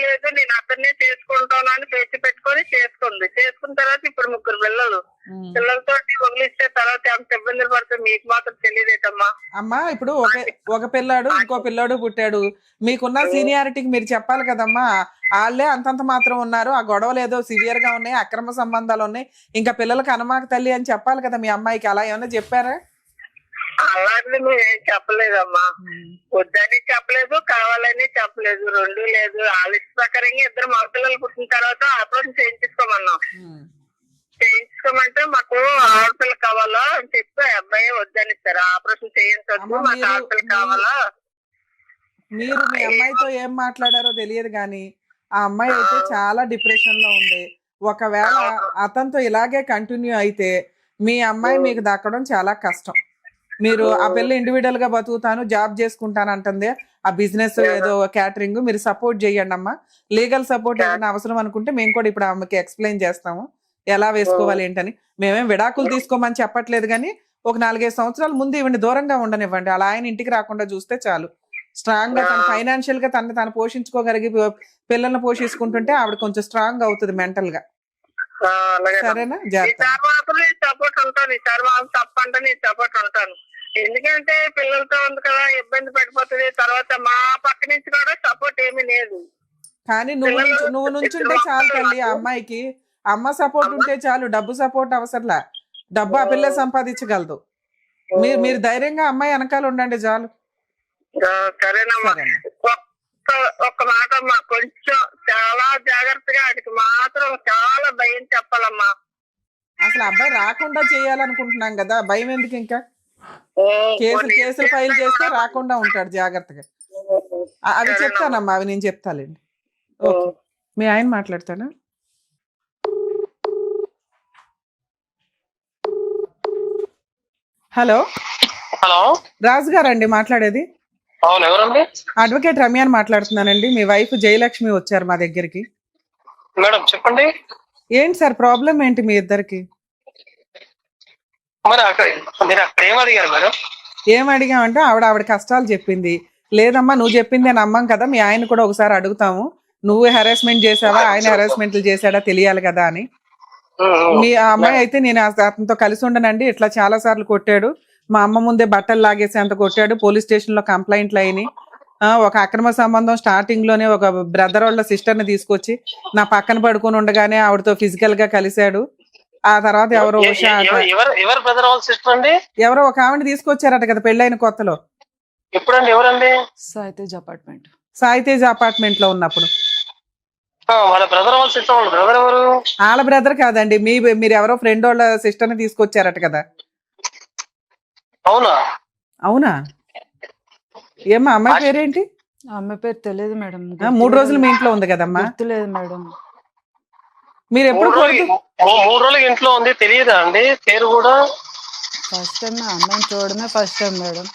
లేదు నేను అతన్నే చేసుకుంటాను అని పేచి పెట్టుకొని చేసుకుంది. చేసుకున్న తర్వాత ఇప్పుడు 3 పిల్లలు. పిల్లలతో వదిలిస్తే తర్వాత ఎంత ఇబ్బందులు పడుతుంది మీకు మాత్రం తెలియదేటమ్మా. అమ్మా, ఇప్పుడు ఒక పిల్లాడు ఇంకో పిల్లాడు పుట్టాడు. మీకున్న సీనియారిటీకి మీరు చెప్పాలి కదమ్మా. వాళ్ళే అంతంత మాత్రం ఉన్నారు, ఆ గొడవలు ఏదో సివియర్ గా ఉన్నాయి, అక్రమ సంబంధాలు ఉన్నాయి, ఇంకా పిల్లలకు అనుమాక తల్లి అని చెప్పాలి కదా మీ అమ్మాయికి. అలా ఏమన్నా చెప్పారా? అలాంటిది మేమేం చెప్పలేదమ్మా. వద్దని చెప్పలేదు, కావాలని చెప్పలేదు, 2 లేదు. ఆలోచన ప్రకారంగా 2 మగపిల్లలు పుట్టిన తర్వాత ఆపరేషన్ చేయించుకోమన్నాం. చేయించుకోమంటే మాకు ఆడపిల్ల కావాలా అని చెప్పి అబ్బాయి వద్దని ఇస్తారు. ఆపరేషన్ చేయించవచ్చు, మాకు ఆడపిల్ల కావాలా. మీరు మీ అమ్మాయితో ఏం మాట్లాడారో తెలియదు కానీ ఆ అమ్మాయి అయితే చాలా డిప్రెషన్ లో ఉంది. ఒకవేళ అతనితో ఇలాగే కంటిన్యూ అయితే మీ అమ్మాయి మీకు దక్కడం చాలా కష్టం. మీరు ఆ పిల్ల ఇండివిడువల్ గా బతుకుతాను, జాబ్ చేసుకుంటాను అంటుంది, ఆ బిజినెస్ ఏదో క్యాటరింగ్. మీరు సపోర్ట్ చేయండి అమ్మా. లీగల్ సపోర్ట్ ఏదైనా అవసరం అనుకుంటే మేము కూడా ఇప్పుడు ఆమెకి ఎక్స్ప్లెయిన్ చేస్తాము ఎలా వేసుకోవాలి ఏంటని. మేమేం విడాకులు తీసుకోమని చెప్పట్లేదు కానీ ఒక 4-5 సంవత్సరాల ముందు ఈవిని దూరంగా ఉండనివ్వండి. అలా ఆయన ఇంటికి రాకుండా చూస్తే చాలు. స్ట్రాంగ్ గా తన ఫైనాన్షియల్ గా తను పోషించుకోగలిగి పిల్లల్ని పోషించుకుంటుంటే ఆవిడ కొంచెం స్ట్రాంగ్ అవుతుంది మెంటల్ గా. సరేనా? సపోర్ట్ ఉంటాను. తప్పంటే నేను సపోర్ట్ ఉంటాను. ఎందుకంటే పిల్లలతో ఉంది కదా, ఇబ్బంది పడిపోతుంది. తర్వాత మా పక్క నుంచి కూడా సపోర్ట్ ఏమీ లేదు. కానీ నువ్వు నుంచుంటే చాలు తల్లి. ఆ అమ్మాయికి అమ్మ సపోర్ట్ ఉంటే చాలు, డబ్బు సపోర్ట్ అవసరంలా. డబ్బు ఆ పిల్ల సంపాదించగలదు. మీరు ధైర్యంగా అమ్మాయి వెనకాల ఉండండి చాలు. సరేనమ్మా. ఒక్క మాట అమ్మా, కొంచెం చాలా జాగ్రత్తగా వాడికి మాత్రం చాలా భయం చెప్పాలమ్మా. అసలు అబ్బాయి రాకుండా చేయాలనుకుంటున్నాం కదా, భయం ఎందుకు? ఇంకా కేసులు ఫైల్ చేస్తే రాకుండా ఉంటాడు జాగ్రత్తగా. అవి చెప్తానమ్మా, అవి నేను చెప్తాలేండి. ఓకే, మీ ఆయన మాట్లాడతాడా? హలో రాజు గారండి మాట్లాడేది? అడ్వకేట్ రమ్యాని మాట్లాడుతున్నానండి. మీ వైఫ్ జయలక్ష్మి వచ్చారు మా దగ్గరికి. మేడం చెప్పండి. ఏంటి సార్ ప్రాబ్లం ఏంటి మీ ఇద్దరికి? ఏం అడిగామంటే ఆవిడ కష్టాలు చెప్పింది. లేదమ్మా నువ్వు చెప్పింది నమ్మం కదా, మీ ఆయన కూడా ఒకసారి అడుగుతాము, నువ్వు హెరాస్మెంట్ చేసావా ఆయన హెరాస్మెంట్లు చేశాడా తెలియాలి కదా అని. మీ అమ్మాయి అయితే నేను అతనితో కలిసి ఉండనండి, ఇట్లా చాలా సార్లు కొట్టాడు, మా అమ్మ ముందే బట్టలు లాగేసి అంత కొట్టాడు, పోలీస్ స్టేషన్ లో కంప్లైంట్లు అయినాయి, ఒక అక్రమ సంబంధం స్టార్టింగ్ లోనే ఒక బ్రదర్ వాళ్ళ సిస్టర్ ని తీసుకొచ్చి నా పక్కన పడుకొని ఉండగానే ఆవిడతో ఫిజికల్ గా కలిశాడు. ఆ తర్వాత ఎవరో ఒక ఆవిడ తీసుకొచ్చారట కదా పెళ్ళైన కొత్తలో. సాయితేజ్ అపార్ట్మెంట్ లో ఉన్నప్పుడు. వాళ్ళ బ్రదర్ కాదండి, మీరు ఎవరో ఫ్రెండ్ వాళ్ళ సిస్టర్ ని తీసుకొచ్చారట కదా. అవునా? ఏమ్మా అమ్మాయి పేరేంటి? అమ్మాయి పేరు తెలియదు మేడం. 3 రోజులు మీ ఇంట్లో ఉంది కదమ్మా? తెలియదు మేడం. మీరు ఎప్పుడు 3 రోజులు 3 రోజులు ఇంట్లో ఉంది, తెలియదా అండి పేరు కూడా? ఫస్ట్ టైం అమ్మాయిని చూడడమే ఫస్ట్ టైం మేడం.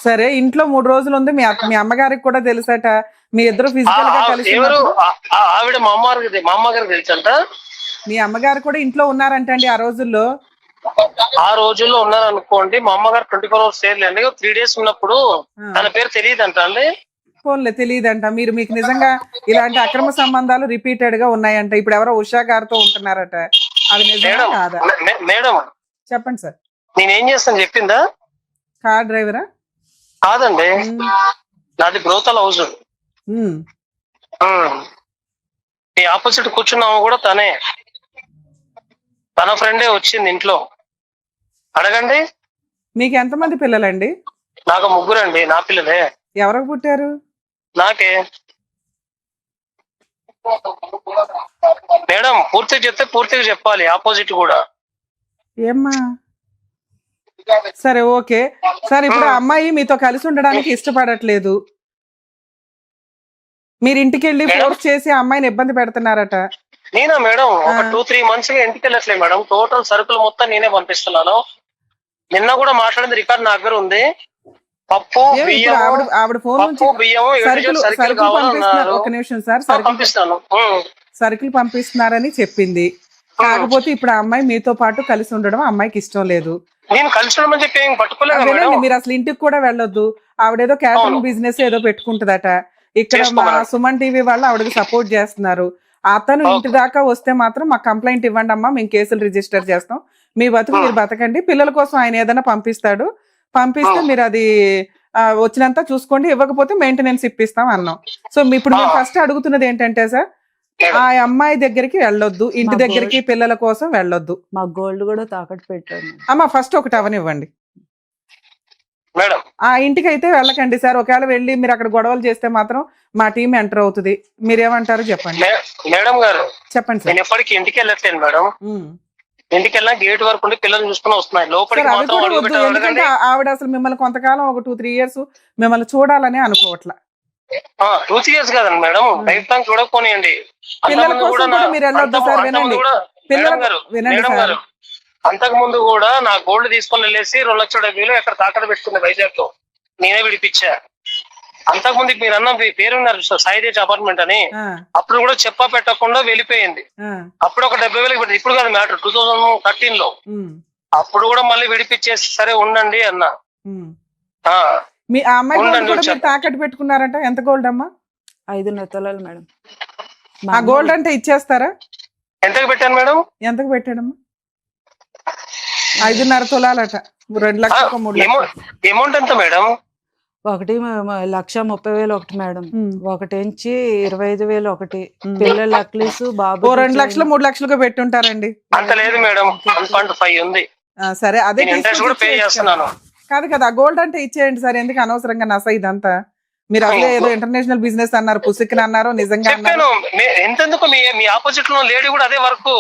సరే, ఇంట్లో 3 రోజులు ఉంది, మీ అమ్మగారికి కూడా తెలుసట, మీ ఇద్దరు ఫిజికల్ గా కలిసి ఎవరు ఆవిడ మా అమ్మగారికి తెలుసంట. మీ అమ్మగారు కూడా ఇంట్లో ఉన్నారంటండి ఆ రోజుల్లో. ఆ రోజుల్లో ఉన్నారు అనుకోండి. మా అమ్మగారు 24 hours చేయలేండి. 3 days ఉన్నప్పుడు తన పేరు తెలియదంట అండి. ఫోన్లే తెలియదంట. మీకు నిజంగా ఇలాంటి అక్రమ సంబంధాలు రిపీటెడ్ గా ఉన్నాయంట. ఇప్పుడు ఎవరో ఉషా గారితో ఉంటున్నారట, అది నిజమా కాదా? మేడం చెప్పండి సార్. నేనేం చేస్తాను చెప్పిందా? కార్ డ్రైవరా? కాదండి, నాది బ్రోతల్ హౌస్. ఈ ఆపోజిట్ కూర్చున్నాము కూడా తనే, తన ఫ్రెండే వచ్చింది ఇంట్లో. అడగండి. మీకు ఎంతమంది పిల్లలండి? నాకు 3 అండి. నా పిల్లలే. ఎవరికి పుట్టారు? నాకే. మేడం పూర్తిగా చెప్తే పూర్తిగా చెప్పాలి, ఆపోజిట్ కూడా. ఏమ్మా? సరే, ఓకే సార్. ఇప్పుడు అమ్మాయి మీతో కలిసి ఉండడానికి ఇష్టపడట్లేదు, మీరు ఇంటికి వెళ్ళి ఫోర్స్ చేసి అమ్మాయిని ఇబ్బంది పెడుతున్నారట. నేనా మేడం? ఒక 2-3 months గా ఇంటికి వెళ్ళట్లేదు మేడం. టోటల్ సరుకులు మొత్తం నేనే పంపిస్తున్నాను. నిన్న కూడా మాట్లాడింది రికార్డ్ నా దగ్గర ఉంది. పప్పు బియ్యం, ఆవిడ ఫోన్ నుంచి సరుకులు కావాలన్నారు. ఒక నిమిషం సార్. పంపిస్తాను. సరుకులు పంపిస్తున్నారని చెప్పింది. కాకపోతే ఇప్పుడు ఆ అమ్మాయి మీతో పాటు కలిసి ఉండడం అమ్మాయికి ఇష్టం లేదు. నేను కలిసి ఉండమని చెప్పి ఏం పట్టుకోలేదు. మీరు అసలు ఇంటికి కూడా వెళ్ళొద్దు. ఆవిడేదో క్యాటరింగ్ బిజినెస్ ఏదో పెట్టుకుంటుందట. ఇక్కడ మా సుమన్ టీవీ వాళ్ళు ఆవిడకి సపోర్ట్ చేస్తున్నారు. అతను ఇంటి దాకా వస్తే మాత్రం మాకు కంప్లైంట్ ఇవ్వండి అమ్మా, మేము కేసులు రిజిస్టర్ చేస్తాం, మీ బతుకు మీరు బతకండి, పిల్లల కోసం ఆయన ఏదైనా పంపిస్తాడు, పంపిస్తే మీరు అది వచ్చినంత చూసుకోండి, ఇవ్వకపోతే మెయింటెనెన్స్ ఇప్పిస్తాం అన్నాం. సో ఇప్పుడు మేము ఫస్ట్ అడుగుతున్నది ఏంటంటే సార్, ఆ అమ్మాయి దగ్గరికి వెళ్ళొద్దు, ఇంటి దగ్గరికి పిల్లల కోసం వెళ్ళొద్దు. మా గోల్డ్ కూడా తాకట్టు పెట్టాను అమ్మా. ఫస్ట్ ఒకటి అవనివ్వండి మేడం. ఆ ఇంటికి అయితే వెళ్ళకండి సార్. ఒకవేళ వెళ్ళి మీరు అక్కడ గొడవలు చేస్తే మాత్రం మా టీం ఎంటర్ అవుతుంది. మీరేమంటారు చెప్పండి. మేడం గారు చెప్పండి సార్. నేను ఎప్పటికీ ఇంటికి వెళ్ళట్లేదు మేడం. ఇంటికి వెళ్ళినా గేట్ వరకు ఉండి పిల్లల్ని చూసుకుని వస్తున్నాయి. లోపలికి ఎందుకంటే ఆవిడ అసలు మిమ్మల్ని కొంతకాలం ఒక 2-3 years మిమ్మల్ని చూడాలని అనుకోవట్లా. 2-3 years కాదండి మేడం, లైఫ్ టైం చూడకపోనియండి. పిల్లల కోసం కూడా మీరు వెళ్ళొద్దు సార్. వినండి మేడం గారు, అంతకు ముందు కూడా నా గోల్డ్ తీసుకొని వెళ్ళేసి 2,70,000 ఎక్కడ తాకట్టు పెట్టుకుంది వైజాగ్ లో, నేనే విడిపించా. అంతకు ముందు మీరు అన్న పేరున్నారు సాయిదేజ్ అపార్ట్మెంట్ అని, అప్పుడు కూడా చెప్పా పెట్టకుండా వెళ్ళిపోయింది. అప్పుడు ఒక 70,000 పెట్టి, ఇప్పుడు కాదు మ్యాటర్, 2013 లో. అప్పుడు కూడా మళ్ళీ విడిపించేసి సరే ఉండండి అన్నా. మీ అమ్మాయి తాకట్టు పెట్టుకున్నారంట. ఎంత గోల్డ్ అమ్మా? 5.5 తులాలు మేడం. ఆ గోల్డ్ అంటే ఇచ్చేస్తారా? ఎంతకు పెట్టాను మేడం? ఎంతకు పెట్టాడమ్మా? 5.5 తులాలట. 2 లక్షలు 3 లక్షలు. అమౌంట్ ఎంత మేడం? 1,30,000 ఒకటి మేడం, ఒకటి ఎంచి 25,000 ఒకటి, పిల్లల నక్లీస్ బాబు 2 లక్షలు 3 లక్షలుగా పెట్టుంటారండి. అంత లేదు మేడం, 1.5 ఉంది. సరే, అదే ఇంట్రెస్ట్ కూడా పే చేస్తున్నాను. కాదు కదా, గోల్డ్ అంటే ఇచ్చేయండి సార్. ఎందుకు అనవసరంగా నస ఇదంతా? మీరు అసలు ఏదో ఇంటర్నేషనల్ బిజినెస్ అన్నారు, పుసిక్కిన అన్నారు, నిజంగా ఎంతెందుకు మీ ఆపోజిట్ లో లేడీ కూడా అదే వర్క్.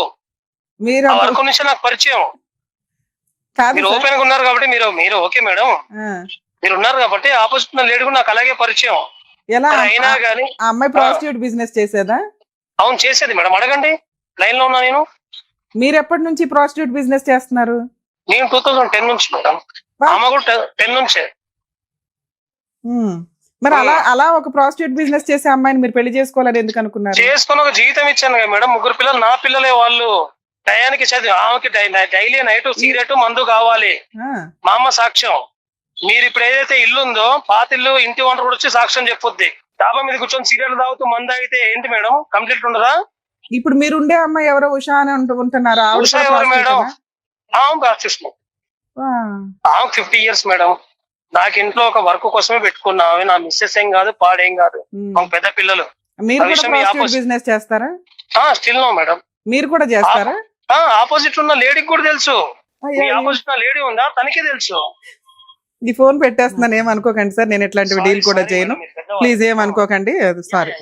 మీరు వర్క్ నుంచి నాకు పరిచయం. మీరు ఓపెన్ గా ఉన్నారు కాబట్టి మీరు ఓకే మేడం, మీరు ఉన్నారు కాబట్టి ఆపోజిట్ లో లేడీ కూడా నాకు అలాగే పరిచయం. ఎలా అయినా గానీ ఆ అమ్మాయి ప్రాస్టిట్యూట్ బిజినెస్ చేసేదా? అవును చేసేది మేడం, అడగండి. లైన్ లో ఉన్నా నేను. మీరు ఎప్పటి నుంచి ప్రాస్టిట్యూట్ బిజినెస్ చేస్తున్నారు? నేను 2010 నుంచి మేడం. ఆమె కూడా 10 నుంచే. మరి అలా ఒక ప్రాస్టిట్యూట్ బిజినెస్ చేసే అమ్మాయిని మీరు పెళ్లి చేసుకోవాలని ఎందుకు అనుకున్నారు? చేసుకుని ఒక జీవితం ఇచ్చాను కదా మేడం. 3 పిల్లలు నా పిల్లలే. వాళ్ళు టయానికి చదివి, ఆమెకి డైలీ నైట్ సిగరెట్ మందు కావాలి. మా అమ్మ సాక్ష్యం. మీరు ఇప్పుడు ఏదైతే ఇల్లు ఉందో, పాత ఇల్లు, ఇంటి ఓనర్ కూడా వచ్చి సాక్ష్యం చెప్పొద్ది. డాబా మీద కూర్చొని సిగరెట్ తాగుతూ మందు అయితే ఏంటి మేడం, కంప్లీట్ ఉండదా? ఇప్పుడు మీరు ఉండే అమ్మాయి ఎవరో ఉషా అని ఉంటున్నారా? ఎవరు మేడం? ప్రాస్టిట్యూషన్. 50 years madam. నాకు ఇంట్లో ఒక వర్క్ కోసమే పెట్టుకున్నా. నా మిస్సెస్ ఏం కాదు, పాడేం కాదు, పెద్ద పిల్లలు. మీరు బిజినెస్ చేస్తారా? Still no madam. మీరు కూడా చేస్తారా? ఆపోజిట్ ఉన్న లేడీకి కూడా తెలుసు. ఆపోజిట్ ఉన్న లేడీ ఉందా, తనకే తెలుసు. ఈ ఫోన్ పెట్టేస్తున్నాను, ఏమనుకోకండి సార్. నేను ఇట్లాంటివి డీల్ కూడా చేయను, ప్లీజ్ ఏమనుకోకండి. సారీ.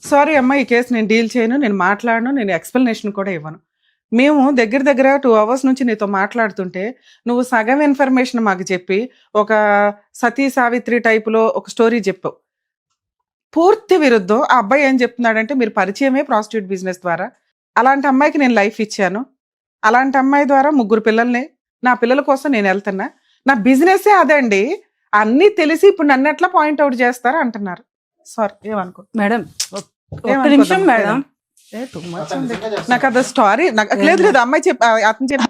సారీ అమ్మా, ఈ కేసు నేను డీల్ చేయను, నేను మాట్లాడను, నేను ఎక్స్ప్లెనేషన్ కూడా ఇవ్వను. మేము దగ్గర దగ్గర 2 hours నుంచి నీతో మాట్లాడుతుంటే నువ్వు సగం ఇన్ఫర్మేషన్ మాకు చెప్పి ఒక సతీ సావిత్రి టైపులో ఒక స్టోరీ చెప్పావు. పూర్తి విరుద్ధం. ఆ అబ్బాయి ఏం చెప్తున్నాడంటే మీరు పరిచయమే ప్రాస్టిట్యూట్ బిజినెస్ ద్వారా, అలాంటి అమ్మాయికి నేను లైఫ్ ఇచ్చాను, అలాంటి అమ్మాయి ద్వారా 3 పిల్లల్ని, నా పిల్లల కోసం నేను వెళ్తున్నా, నా బిజినెస్సే అదండి, అన్నీ తెలిసి ఇప్పుడు నన్ను ఎట్లా పాయింట్అవుట్ చేస్తారా అంటున్నారు. సారీ ఏమనుకో మేడం, ఒక్క నిమిషం మేడం. నాకు అది స్టోరీ లేదు లేదు అమ్మాయి అతను చెప్పి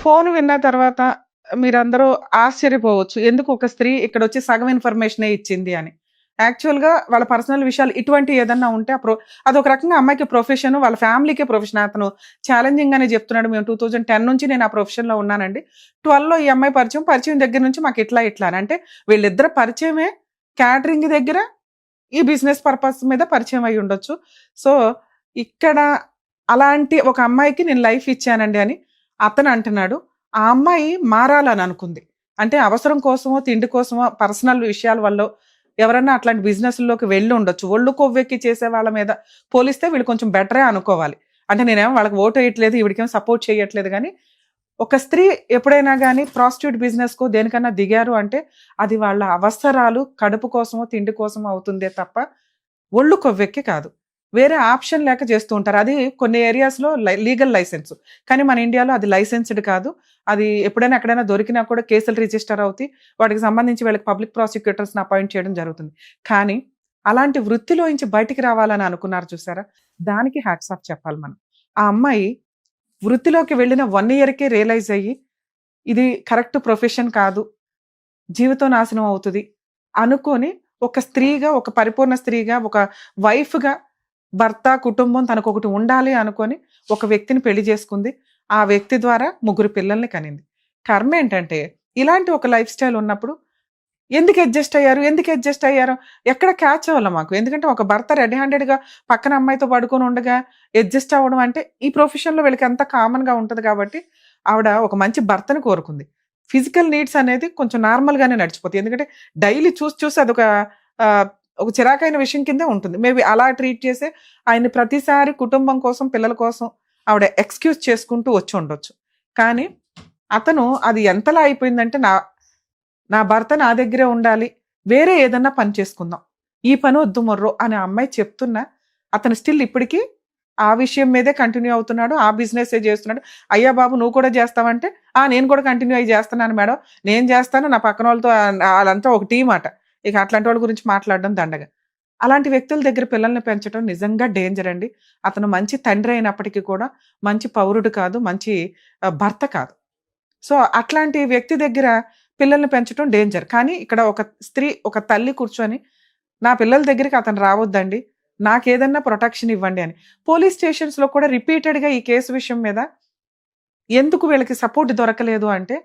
ఫోన్ విన్న తర్వాత మీరందరూ ఆశ్చర్యపోవచ్చు, ఎందుకు ఒక స్త్రీ ఇక్కడ వచ్చి సగం ఇన్ఫర్మేషనే ఇచ్చింది అని. యాక్చువల్గా వాళ్ళ పర్సనల్ విషయాలు ఇటువంటి ఏదన్నా ఉంటే అదొక రకంగా అమ్మాయికి ప్రొఫెషన్, వాళ్ళ ఫ్యామిలీకే ప్రొఫెషన్. అతను ఛాలెంజింగ్ గానే చెప్తున్నాడు, మేము 2010 నుంచి నేను ఆ ప్రొఫెషన్లో ఉన్నానండి, 12లో ఈ అమ్మాయి పరిచయం దగ్గర నుంచి మాకు ఇట్లా అని. అంటే వీళ్ళిద్దరు పరిచయమే క్యాటరింగ్ దగ్గర ఈ బిజినెస్ పర్పస్ మీద పరిచయం అయి ఉండొచ్చు. సో ఇక్కడ అలాంటి ఒక అమ్మాయికి నేను లైఫ్ ఇచ్చానండి అని అతను అంటున్నాడు. ఆ అమ్మాయి మారాలని అనుకుంది, అంటే అవసరం కోసమో తిండి కోసమో పర్సనల్ విషయాల వల్ల ఎవరన్నా అట్లాంటి బిజినెస్లోకి వెళ్ళి ఉండొచ్చు. ఒళ్ళు కొవ్వెక్కి చేసే వాళ్ళ మీద పోలిస్తే వీళ్ళు కొంచెం బెటరే అనుకోవాలి. అంటే నేనేమో వాళ్ళకి ఓటు వేయట్లేదు, ఈవిడికేమో సపోర్ట్ చేయట్లేదు, కానీ ఒక స్త్రీ ఎప్పుడైనా కానీ ప్రాస్టిట్యూట్ బిజినెస్కో దేనికన్నా దిగారు అంటే అది వాళ్ళ అవసరాలు కడుపు కోసమో తిండి కోసమో అవుతుందే తప్ప ఒళ్ళు కొవ్వెక్కి కాదు. వేరే ఆప్షన్ లేక చేస్తూ ఉంటారు. అది కొన్ని ఏరియాస్లో లీగల్ లైసెన్స్, కానీ మన ఇండియాలో అది లైసెన్స్డ్ కాదు. అది ఎప్పుడైనా ఎక్కడైనా దొరికినా కూడా కేసులు రిజిస్టర్ అవుతాయి, వాటికి సంబంధించి వీళ్ళకి పబ్లిక్ ప్రాసిక్యూటర్స్ని అపాయింట్ చేయడం జరుగుతుంది. కానీ అలాంటి వృత్తిలోంచి బయటికి రావాలని అనుకున్నారు చూసారా, దానికి హ్యాట్స్ ఆఫ్ చెప్పాలి మనం. ఆ అమ్మాయి వృత్తిలోకి వెళ్ళిన 1 yearకే రియలైజ్ అయ్యి ఇది కరెక్ట్ ప్రొఫెషన్ కాదు, జీవితం నాశనం అవుతుంది అనుకొని ఒక స్త్రీగా, ఒక పరిపూర్ణ స్త్రీగా, ఒక వైఫ్గా భర్త కుటుంబం తనకు ఒకటి ఉండాలి అనుకొని ఒక వ్యక్తిని పెళ్లి చేసుకుంది. ఆ వ్యక్తి ద్వారా 3 పిల్లల్ని కనింది. కర్మ ఏంటంటే ఇలాంటి ఒక లైఫ్ స్టైల్ ఉన్నప్పుడు ఎందుకు అడ్జస్ట్ అయ్యారు ఎక్కడ క్యాచ్ అవ్వాలి మాకు. ఎందుకంటే ఒక భర్త రెడీ హ్యాండెడ్గా పక్కన అమ్మాయితో పడుకొని ఉండగా అడ్జస్ట్ అవ్వడం అంటే ఈ ప్రొఫెషన్లో వీళ్ళకి అంత కామన్గా ఉంటుంది. కాబట్టి ఆవిడ ఒక మంచి భర్తను కోరుకుంది. ఫిజికల్ నీడ్స్ అనేది కొంచెం నార్మల్గానే నడిచిపోతుంది, ఎందుకంటే డైలీ చూసి అదొక ఒక చిరాకైన విషయం కిందే ఉంటుంది. మేబీ అలా ట్రీట్ చేసే ఆయన ప్రతిసారి కుటుంబం కోసం పిల్లల కోసం ఆవిడ ఎక్స్క్యూజ్ చేసుకుంటూ వచ్చి ఉండొచ్చు. కానీ అతను అది ఎంతలా అయిపోయిందంటే నా భర్త నా దగ్గరే ఉండాలి, వేరే ఏదన్నా పని చేసుకుందాం, ఈ పని వద్దు మొర్రో అని అమ్మాయి చెప్తున్నా అతను స్టిల్ ఇప్పటికీ ఆ విషయం మీదే కంటిన్యూ అవుతున్నాడు, ఆ బిజినెస్ చేస్తున్నాడు. అయ్యా బాబు నువ్వు కూడా చేస్తావంటే నేను కూడా కంటిన్యూ అయ్యి చేస్తున్నాను మేడం, నేను చేస్తాను, నా పక్కన వాళ్ళతో వాళ్ళంతా ఒక టీం అట. ఇక అట్లాంటి వాళ్ళ గురించి మాట్లాడడం దండగా. అలాంటి వ్యక్తుల దగ్గర పిల్లల్ని పెంచడం నిజంగా డేంజర్ అండి. అతను మంచి తండ్రి అయినప్పటికీ కూడా మంచి పౌరుడు కాదు, మంచి భర్త కాదు. సో అట్లాంటి వ్యక్తి దగ్గర పిల్లల్ని పెంచడం డేంజర్. కానీ ఇక్కడ ఒక స్త్రీ, ఒక తల్లి కూర్చొని నా పిల్లల దగ్గరికి అతను రావద్దండి, నాకేదన్నా ప్రొటెక్షన్ ఇవ్వండి అని పోలీస్ స్టేషన్స్లో కూడా రిపీటెడ్గా ఈ కేసు విషయం మీద ఎందుకు వీళ్ళకి సపోర్ట్ దొరకలేదు అంటే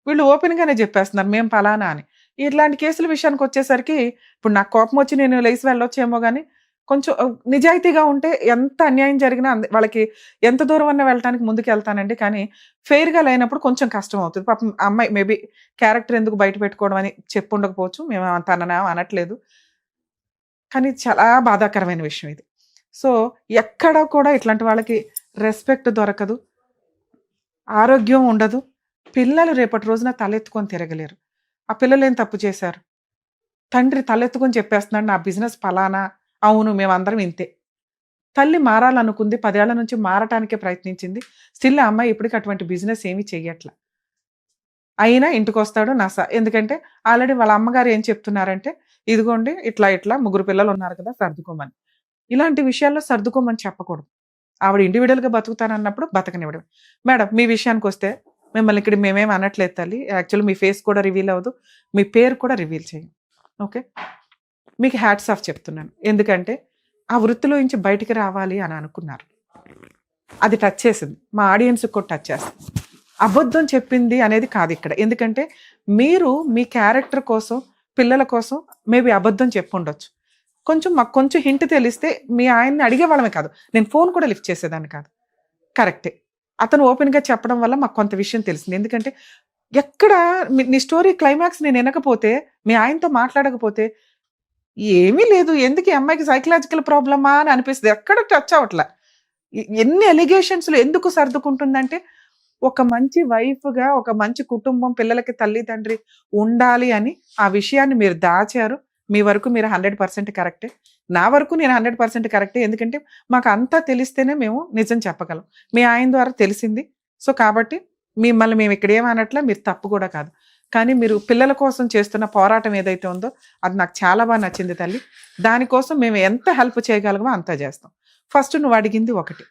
వీళ్ళు ఓపెన్గానే చెప్పేస్తున్నారు మేము పలానా అని. ఇట్లాంటి కేసుల విషయానికి వచ్చేసరికి ఇప్పుడు నాకు కోపం వచ్చి నేను లేచి వెళ్ళొచ్చేమో, కానీ కొంచెం నిజాయితీగా ఉంటే ఎంత అన్యాయం జరిగినా వాళ్ళకి ఎంత దూరం అన్నా వెళ్ళటానికి ముందుకు వెళ్తానండి. కానీ ఫెయిర్గా లేనప్పుడు కొంచెం కష్టం అవుతుంది. పాపం అమ్మాయి మేబీ క్యారెక్టర్ ఎందుకు బయట పెట్టుకోవడం అని చెప్పుండకపోవచ్చు, మేము తననా అనట్లేదు, కానీ చాలా బాధాకరమైన విషయం ఇది. సో ఎక్కడ కూడా ఇట్లాంటి వాళ్ళకి రెస్పెక్ట్ దొరకదు, ఆరోగ్యం ఉండదు, పిల్లలు రేపటి రోజున తలెత్తుకొని తిరగలేరు. ఆ పిల్లలు ఏం తప్పు చేశారు? తండ్రి తలెత్తుకొని చెప్పేస్తున్నాడు నా బిజినెస్ ఫలానా, అవును మేమందరం ఇంతే. తల్లి మారాలనుకుంది, 10 ఏళ్ల నుంచి మారటానికే ప్రయత్నించింది, స్టిల్ ఆ అమ్మాయి ఇప్పటికీ అటువంటి బిజినెస్ ఏమీ చెయ్యట్ల. అయినా ఇంటికి వస్తాడు ఎందుకంటే ఆల్రెడీ వాళ్ళ అమ్మగారు ఏం చెప్తున్నారంటే ఇదిగోండి ఇట్లా 3 పిల్లలు ఉన్నారు కదా సర్దుకోమని. ఇలాంటి విషయాల్లో సర్దుకోమని చెప్పకూడదు. ఆవిడ ఇండివిజువల్గా బతుకుతానన్నప్పుడు బతకనివ్వడం. మేడం మీ విషయానికి వస్తే మిమ్మల్ని ఇక్కడ మేమేం అనట్లేదు తల్లి, యాక్చువల్లీ మీ ఫేస్ కూడా రివీల్ అవ్వదు, మీ పేరు కూడా రివీల్ చేయం, ఓకే? మీకు హ్యాట్స్ ఆఫ్ చెప్తున్నాను, ఎందుకంటే ఆ వృత్తిలో నుంచి బయటికి రావాలి అని అనుకున్నారు. అది టచ్ చేసింది, మా ఆడియన్స్కి కూడా టచ్ చేస్తుంది. అబద్ధం చెప్పింది అనేది కాదు ఇక్కడ, ఎందుకంటే మీరు మీ క్యారెక్టర్ కోసం పిల్లల కోసం మేబీ అబద్ధం చెప్పుండొచ్చు. మాకు కొంచెం హింట్ తెలిస్తే మీ ఆయన్ని అడిగేవాళ్ళమే కాదు, నేను ఫోన్ కూడా లిఫ్ట్ చేసేదాన్ని కాదు. కరెక్టే, అతను ఓపెన్గా చెప్పడం వల్ల మాకు కొంత విషయం తెలిసింది. ఎందుకంటే ఎక్కడ నీ స్టోరీ క్లైమాక్స్ నేను వినకపోతే, మీ ఆయనతో మాట్లాడకపోతే ఏమీ లేదు, ఎందుకు ఈ అమ్మాయికి సైకలాజికల్ ప్రాబ్లమా అని అనిపిస్తుంది. ఎక్కడ టచ్ అవట్లా. ఎన్ని ఎలిగేషన్స్లు ఎందుకు సర్దుకుంటుందంటే, ఒక మంచి వైఫ్గా, ఒక మంచి కుటుంబం, పిల్లలకి తల్లి తండ్రి ఉండాలి అని ఆ విషయాన్ని మీరు దాచారు. మీ వరకు మీరు 100% కరెక్టే, నా వరకు నేను 100% కరెక్టే. ఎందుకంటే మాకు అంతా తెలిస్తేనే మేము నిజం చెప్పగలం. మీ ఆయన ద్వారా తెలిసింది. సో కాబట్టి మిమ్మల్ని మేము ఇక్కడ ఏమనట్లా, మీరు తప్పు కూడా కాదు. కానీ మీరు పిల్లల కోసం చేస్తున్న పోరాటం ఏదైతే ఉందో అది నాకు చాలా బాగా నచ్చింది తల్లి. దానికోసం మేము ఎంత హెల్ప్ చేయగలమో అంతా చేస్తాం. ఫస్ట్ నువ్వు అడిగింది ఒకటి,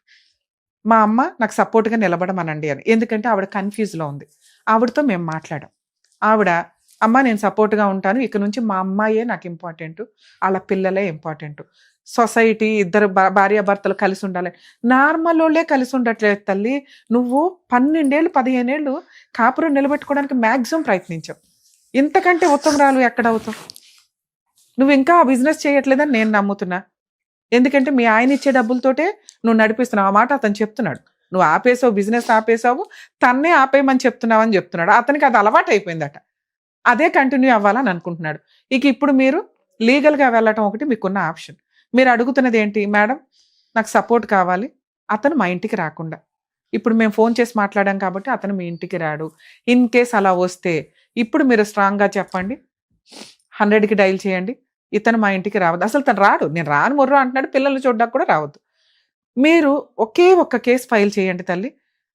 మా అమ్మ నాకు సపోర్ట్గా నిలబడమనండి అని. ఎందుకంటే ఆవిడ కన్ఫ్యూజ్లో ఉంది. ఆవిడతో మేము మాట్లాడాం. ఆవిడ, అమ్మ నేను సపోర్ట్గా ఉంటాను, ఇక నుంచి మా అమ్మాయే నాకు ఇంపార్టెంట్, వాళ్ళ పిల్లలే ఇంపార్టెంట్, సొసైటీ ఇద్దరు భార్యాభర్తలు కలిసి ఉండాలి. నార్మల్ వాళ్ళే కలిసి ఉండట్లేదు తల్లి. నువ్వు 12 ఏళ్ళు 15 ఏళ్ళు కాపురం నిలబెట్టుకోవడానికి మ్యాక్సిమం ప్రయత్నించావు. ఇంతకంటే ఉత్తమరాలు ఎక్కడ అవుతావు? నువ్వు ఇంకా ఆ బిజినెస్ చేయట్లేదని నేను నమ్ముతున్నా. ఎందుకంటే మీ ఆయన ఇచ్చే డబ్బులతోటే నువ్వు నడిపిస్తున్నావు. ఆ మాట అతను చెప్తున్నాడు. నువ్వు ఆపేసావు, బిజినెస్ ఆపేసావు, తన్నే ఆపేయమని చెప్తున్నావు అని చెప్తున్నాడు. అతనికి అది అలవాటు అయిపోయిందట, అదే కంటిన్యూ అవ్వాలని అనుకుంటున్నాడు. ఇక ఇప్పుడు మీరు లీగల్గా వెళ్ళటం ఒకటి మీకున్న ఆప్షన్. మీరు అడుగుతున్నది ఏంటి, మేడం నాకు సపోర్ట్ కావాలి, అతను మా ఇంటికి రాకుండా. ఇప్పుడు మేము ఫోన్ చేసి మాట్లాడాం కాబట్టి అతను మీ ఇంటికి రాడు. ఇన్ కేస్ అలా వస్తే ఇప్పుడు మీరు స్ట్రాంగ్గా చెప్పండి, 100కి డైల్ చేయండి, ఇతను మా ఇంటికి రావద్దు. అసలు తను రాడు, నేను రాను మొర్రు అంటున్నాడు, పిల్లల్ని చూడడానికి కూడా రావద్దు. మీరు ఒకే ఒక్క కేసు ఫైల్ చేయండి తల్లి,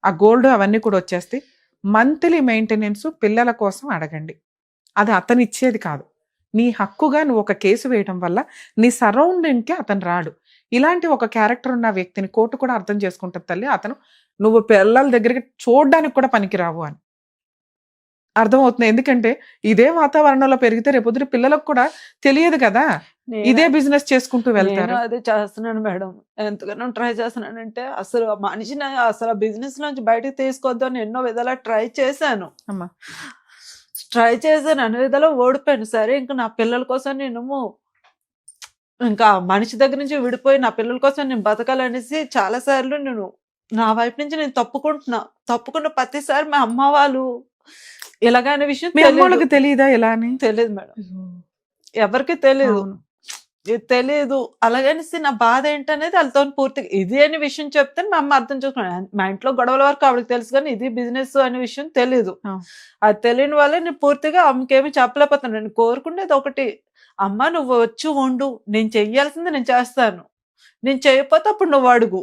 ఆ గోల్డ్ అవన్నీ కూడా వచ్చేస్తాయి. మంత్లీ మెయింటెనెన్స్ పిల్లల కోసం అడగండి. అది అతను ఇచ్చేది కాదు, నీ హక్కుగా నువ్వు ఒక కేసు వేయడం వల్ల నీ సరౌండింగ్కి అతను రాడు. ఇలాంటి ఒక క్యారెక్టర్ ఉన్న వ్యక్తిని కోర్టు కూడా అర్థం చేసుకుంటుంది తల్లి, అతను నువ్వు పిల్లల దగ్గరికి చూడడానికి కూడా పనికిరావు అని అర్థమవుతుంది. ఎందుకంటే ఇదే వాతావరణంలో పెరిగితే రేపొద్దు పిల్లలకు కూడా తెలియదు కదా, ఇదే బిజినెస్ చేసుకుంటూ వెళ్తారు. అదే చేస్తున్నాను మేడం, ఎంతగానో ట్రై చేస్తున్నానంటే అసలు ఆ మనిషిని అసలు బిజినెస్ నుంచి బయటకు తీసుకొద్దామని ఎన్నో విధాలా ట్రై చేశాను అమ్మా. అన్ని విధాలు ఓడిపోయాను. సరే ఇంకా నా పిల్లల కోసం నేను ఇంకా మనిషి దగ్గర నుంచి విడిపోయి నా పిల్లల కోసం నేను బతకాలనేసి చాలా సార్లు నేను నా వైపు నుంచి నేను తప్పుకున్న ప్రతిసారి మా అమ్మ వాళ్ళు ఇలాగనే విషయం తెలియదా? ఎలా అని తెలియదు మేడం, ఎవరికి తెలియదు. అలాగనేసి నా బాధ ఏంటనేది వాళ్ళతో పూర్తిగా ఇది అనే విషయం చెప్తే మా అమ్మ అర్థం చేసుకున్నాను. మా ఇంట్లో గొడవల వరకు ఆవిడకి తెలుసు, కానీ ఇది బిజినెస్ అనే విషయం తెలీదు. అది తెలియని వల్లే నేను పూర్తిగా అమ్మకేమి చెప్పలేకపోతాను. నేను కోరుకునేది ఒకటి, అమ్మ నువ్వు వచ్చి ఉండు, నేను చెయ్యాల్సింది నేను చేస్తాను, నేను చేయకపోతే అప్పుడు నువ్వు అడుగు.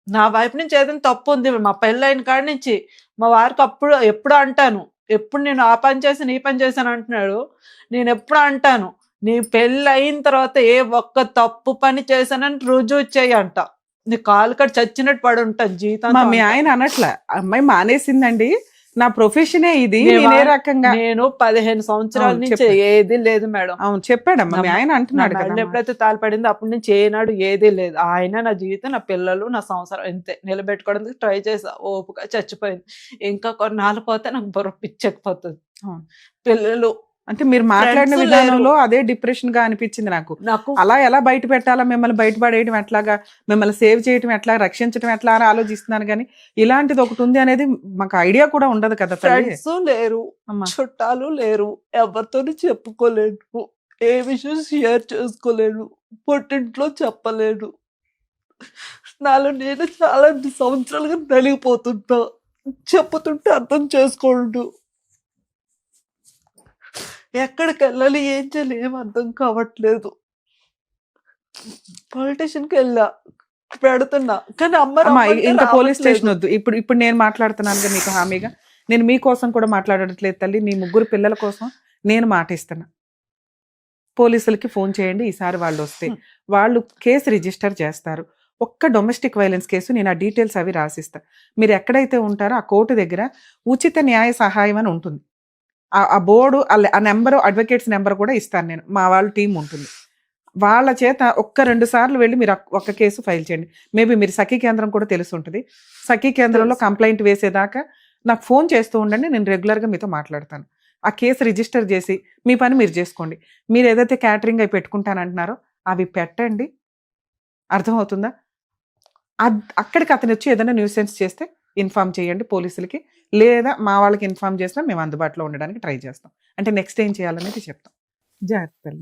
నా వైపు నుంచి ఏదైనా తప్పు ఉంది, మా పెళ్ళైన కాడి నుంచి మా వారికి ఎప్పుడు అంటాను, ఎప్పుడు నేను ఆ పని చేశాను ఈ పని చేశాను అంటున్నాడు, నేను ఎప్పుడు అంటాను నీ పెళ్ళి అయిన తర్వాత ఏ ఒక్క తప్పు పని చేశానని రుజువు చేయంట, నీ కాలు కట్టి చచ్చినట్టు పడి ఉంటాను జీవితం. మీ ఆయన అనట్లా, అమ్మాయి మానేసిందండి, నా ప్రొఫెషనే ఇది, రకంగా నేను 15 సంవత్సరాల నుంచి ఏది లేదు మేడం. అవును చెప్పాడమ్మా మీ ఆయన అంటున్నాడు. ఎప్పుడైతే తాళపడిందో అప్పటి నుంచి ఏనాడు ఏది లేదు. ఆయన నా జీవితం, నా పిల్లలు, నా సంవత్సరం ఇంతే నిలబెట్టుకోవడానికి ట్రై చేసా, ఓపుగా చచ్చిపోయింది. ఇంకా కొన్నాళ్ళు పోతే నాకు బుర్ర పిచ్చెక్కిపోతుంది. పిల్లలు అంటే మీరు మాట్లాడిన విధానంలో అదే డిప్రెషన్ గా అనిపించింది నాకు. అలా ఎలా బయట పెట్టాలా, మిమ్మల్ని బయటపడేయడం ఎట్లాగా, మిమ్మల్ని సేవ్ చేయడం ఎట్లా, రక్షించడం ఎట్లా అని ఆలోచిస్తున్నాను. కానీ ఇలాంటిది ఒకటి ఉంది అనేది మాకు ఐడియా కూడా ఉండదు కదా. ఫ్రెండ్స్ లేరు, చుట్టాలు లేరు, ఎవరితో చెప్పుకోలేను, ఏ విషయం షేర్ చేసుకోలేను, పుట్టింట్లో చెప్పలేను. నాలో నేను చాలా సంవత్సరాలుగా నలిగిపోతుంటా, చెప్పుతుంటే అర్థం చేసుకోండు. ఎక్కడికి వెళ్ళాలి, ఏం చేయాలి ఏం అర్థం కావట్లేదు. పొలిటీషియన్కి వెళ్ళా, పెడుతున్నా, కానీ ఇంత పోలీస్ స్టేషన్ వద్దు. ఇప్పుడు నేను మాట్లాడుతున్నాను మీకు హామీగా, నేను మీకోసం కూడా మాట్లాడట్లేదు తల్లి, మీ 3 పిల్లల కోసం నేను మాట ఇస్తున్నా. పోలీసులకి ఫోన్ చేయండి, ఈసారి వాళ్ళు వస్తే వాళ్ళు కేసు రిజిస్టర్ చేస్తారు. ఒక్క డొమెస్టిక్ వైలెన్స్ కేసు నేను ఆ డీటెయిల్స్ అవి రాసిస్తా. మీరు ఎక్కడైతే ఉంటారో ఆ కోర్టు దగ్గర ఉచిత న్యాయ సహాయం అని ఉంటుంది. ఆ బోర్డు, ఆ నెంబరు, అడ్వకేట్స్ నెంబర్ కూడా ఇస్తాను నేను, మా వాళ్ళ టీం ఉంటుంది. వాళ్ళ చేత 1-2 సార్లు వెళ్ళి మీరు ఒక కేసు ఫైల్ చేయండి. మేబీ మీరు సఖీ కేంద్రం కూడా తెలిసి ఉంటుంది, సఖీ కేంద్రంలో కంప్లైంట్ వేసేదాకా నాకు ఫోన్ చేస్తూ ఉండండి, నేను రెగ్యులర్గా మీతో మాట్లాడతాను. ఆ కేసు రిజిస్టర్ చేసి మీ పని మీరు చేసుకోండి. మీరు ఏదైతే క్యాటరింగ్ అవి పెట్టుకుంటానంటున్నారో అవి పెట్టండి. అర్థమవుతుందా? అక్కడికి అతను వచ్చి ఏదైనా న్యూసెన్స్ చేస్తే ఇన్ఫామ్ చేయండి పోలీసులకి, లేదా మా వాళ్ళకి ఇన్ఫామ్ చేసినా మేము అందుబాటులో ఉండడానికి ట్రై చేస్తాం. అంటే నెక్స్ట్ ఏం చేయాలనేది చెప్తాం. జాగ్రత్త.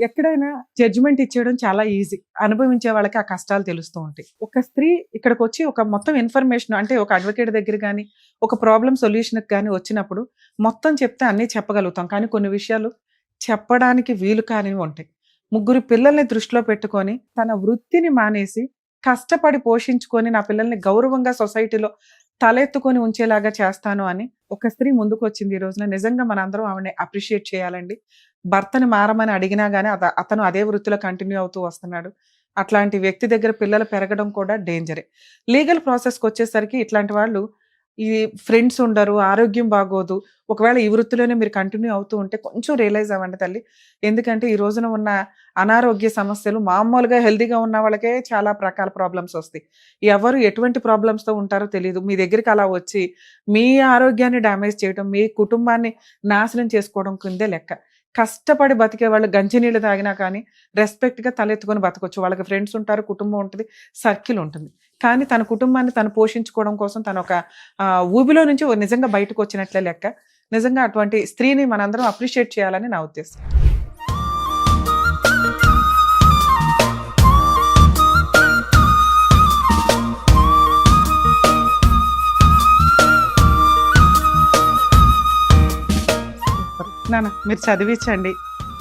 ఎక్కడైనా జడ్జిమెంట్ ఇచ్చేయడం చాలా ఈజీ, అనుభవించే వాళ్ళకి ఆ కష్టాలు తెలుస్తూ ఉంటాయి. ఒక స్త్రీ ఇక్కడికి వచ్చి ఒక మొత్తం ఇన్ఫర్మేషన్, అంటే ఒక అడ్వకేట్ దగ్గర కానీ ఒక ప్రాబ్లం సొల్యూషన్కి కానీ వచ్చినప్పుడు మొత్తం చెప్తే అన్నీ చెప్పగలుగుతాం, కానీ కొన్ని విషయాలు చెప్పడానికి వీలు కానివి ఉంటాయి. 3 పిల్లల్ని దృష్టిలో పెట్టుకొని తన వృత్తిని మానేసి కష్టపడి పోషించుకొని నా పిల్లల్ని గౌరవంగా సొసైటీలో తలెత్తుకొని ఉంచేలాగా చేస్తాను అని ఒక స్త్రీ ముందుకు వచ్చింది ఈ రోజున. నిజంగా మనందరం ఆవిడని అప్రిషియేట్ చేయాలండి. భర్తని మారమని అడిగినా కానీ అతను అదే వృత్తిలో కంటిన్యూ అవుతూ వస్తున్నాడు. అట్లాంటి వ్యక్తి దగ్గర పిల్లలు పెరగడం కూడా డేంజరే. లీగల్ ప్రాసెస్కి వచ్చేసరికి ఇట్లాంటి వాళ్ళు ఈ ఫ్రెండ్స్ ఉండరు, ఆరోగ్యం బాగోదు. ఒకవేళ ఈ వృత్తిలోనే మీరు కంటిన్యూ అవుతూ ఉంటే కొంచెం రియలైజ్ అవ్వండి తల్లి. ఎందుకంటే ఈ రోజున ఉన్న అనారోగ్య సమస్యలు మామూలుగా హెల్దీగా ఉన్న వాళ్ళకే చాలా రకాల ప్రాబ్లమ్స్ వస్తాయి. ఎవరు ఎటువంటి ప్రాబ్లమ్స్తో ఉంటారో తెలియదు. మీ దగ్గరికి అలా వచ్చి మీ ఆరోగ్యాన్ని డ్యామేజ్ చేయడం, మీ కుటుంబాన్ని నాశనం చేసుకోవడం కిందే లెక్క. కష్టపడి బతికే వాళ్ళు గంజినీళ్ళు తాగినా కానీ రెస్పెక్ట్గా తలెత్తుకొని బతకొచ్చు. వాళ్ళకి ఫ్రెండ్స్ ఉంటారు, కుటుంబం ఉంటుంది, సర్కిల్ ఉంటుంది. కానీ తన కుటుంబాన్ని తను పోషించుకోవడం కోసం తను ఒక ఊబిలో నుంచి నిజంగా బయటకు వచ్చినట్లే లెక్క. నిజంగా అటువంటి స్త్రీని మనందరం అప్రిషియేట్ చేయాలని నా ఉద్దేశం. నాన్న మీరు చదివించండి,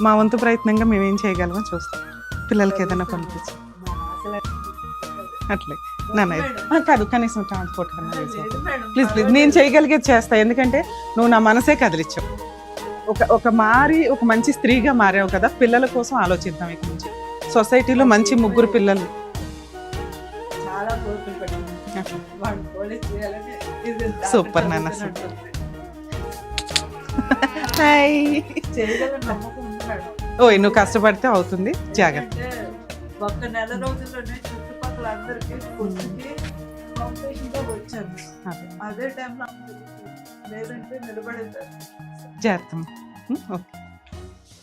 మా వంతు ప్రయత్నంగా మేమేం చేయగలమో చూస్తాం. పిల్లలకి ఏదైనా పంపించి అట్లే నాన్న కాదు, కనీసం ట్రాన్స్పోర్ట్ కన్నా ప్లీజ్ ప్లీజ్ నేను చేయగలిగేది చేస్తా. ఎందుకంటే నువ్వు నా మనసే కదిలిచ్చావు. ఒక మంచి స్త్రీగా మారావు కదా, పిల్లల కోసం ఆలోచిద్దాం. ఇక నుంచి సొసైటీలో మంచి 3 పిల్లలు. సూపర్ నాన్న, సూపర్. హాయ్. ఓ నువ్వు కష్టపడితే అవుతుంది, జాగ్రత్త. ఒక్క నెల రోజుల్లోనే చుట్టుపక్కల అందరికీ వచ్చాను. అదే టైంలో లేదంటే నిలబడేది. జాగ్రత్త. ఓకే.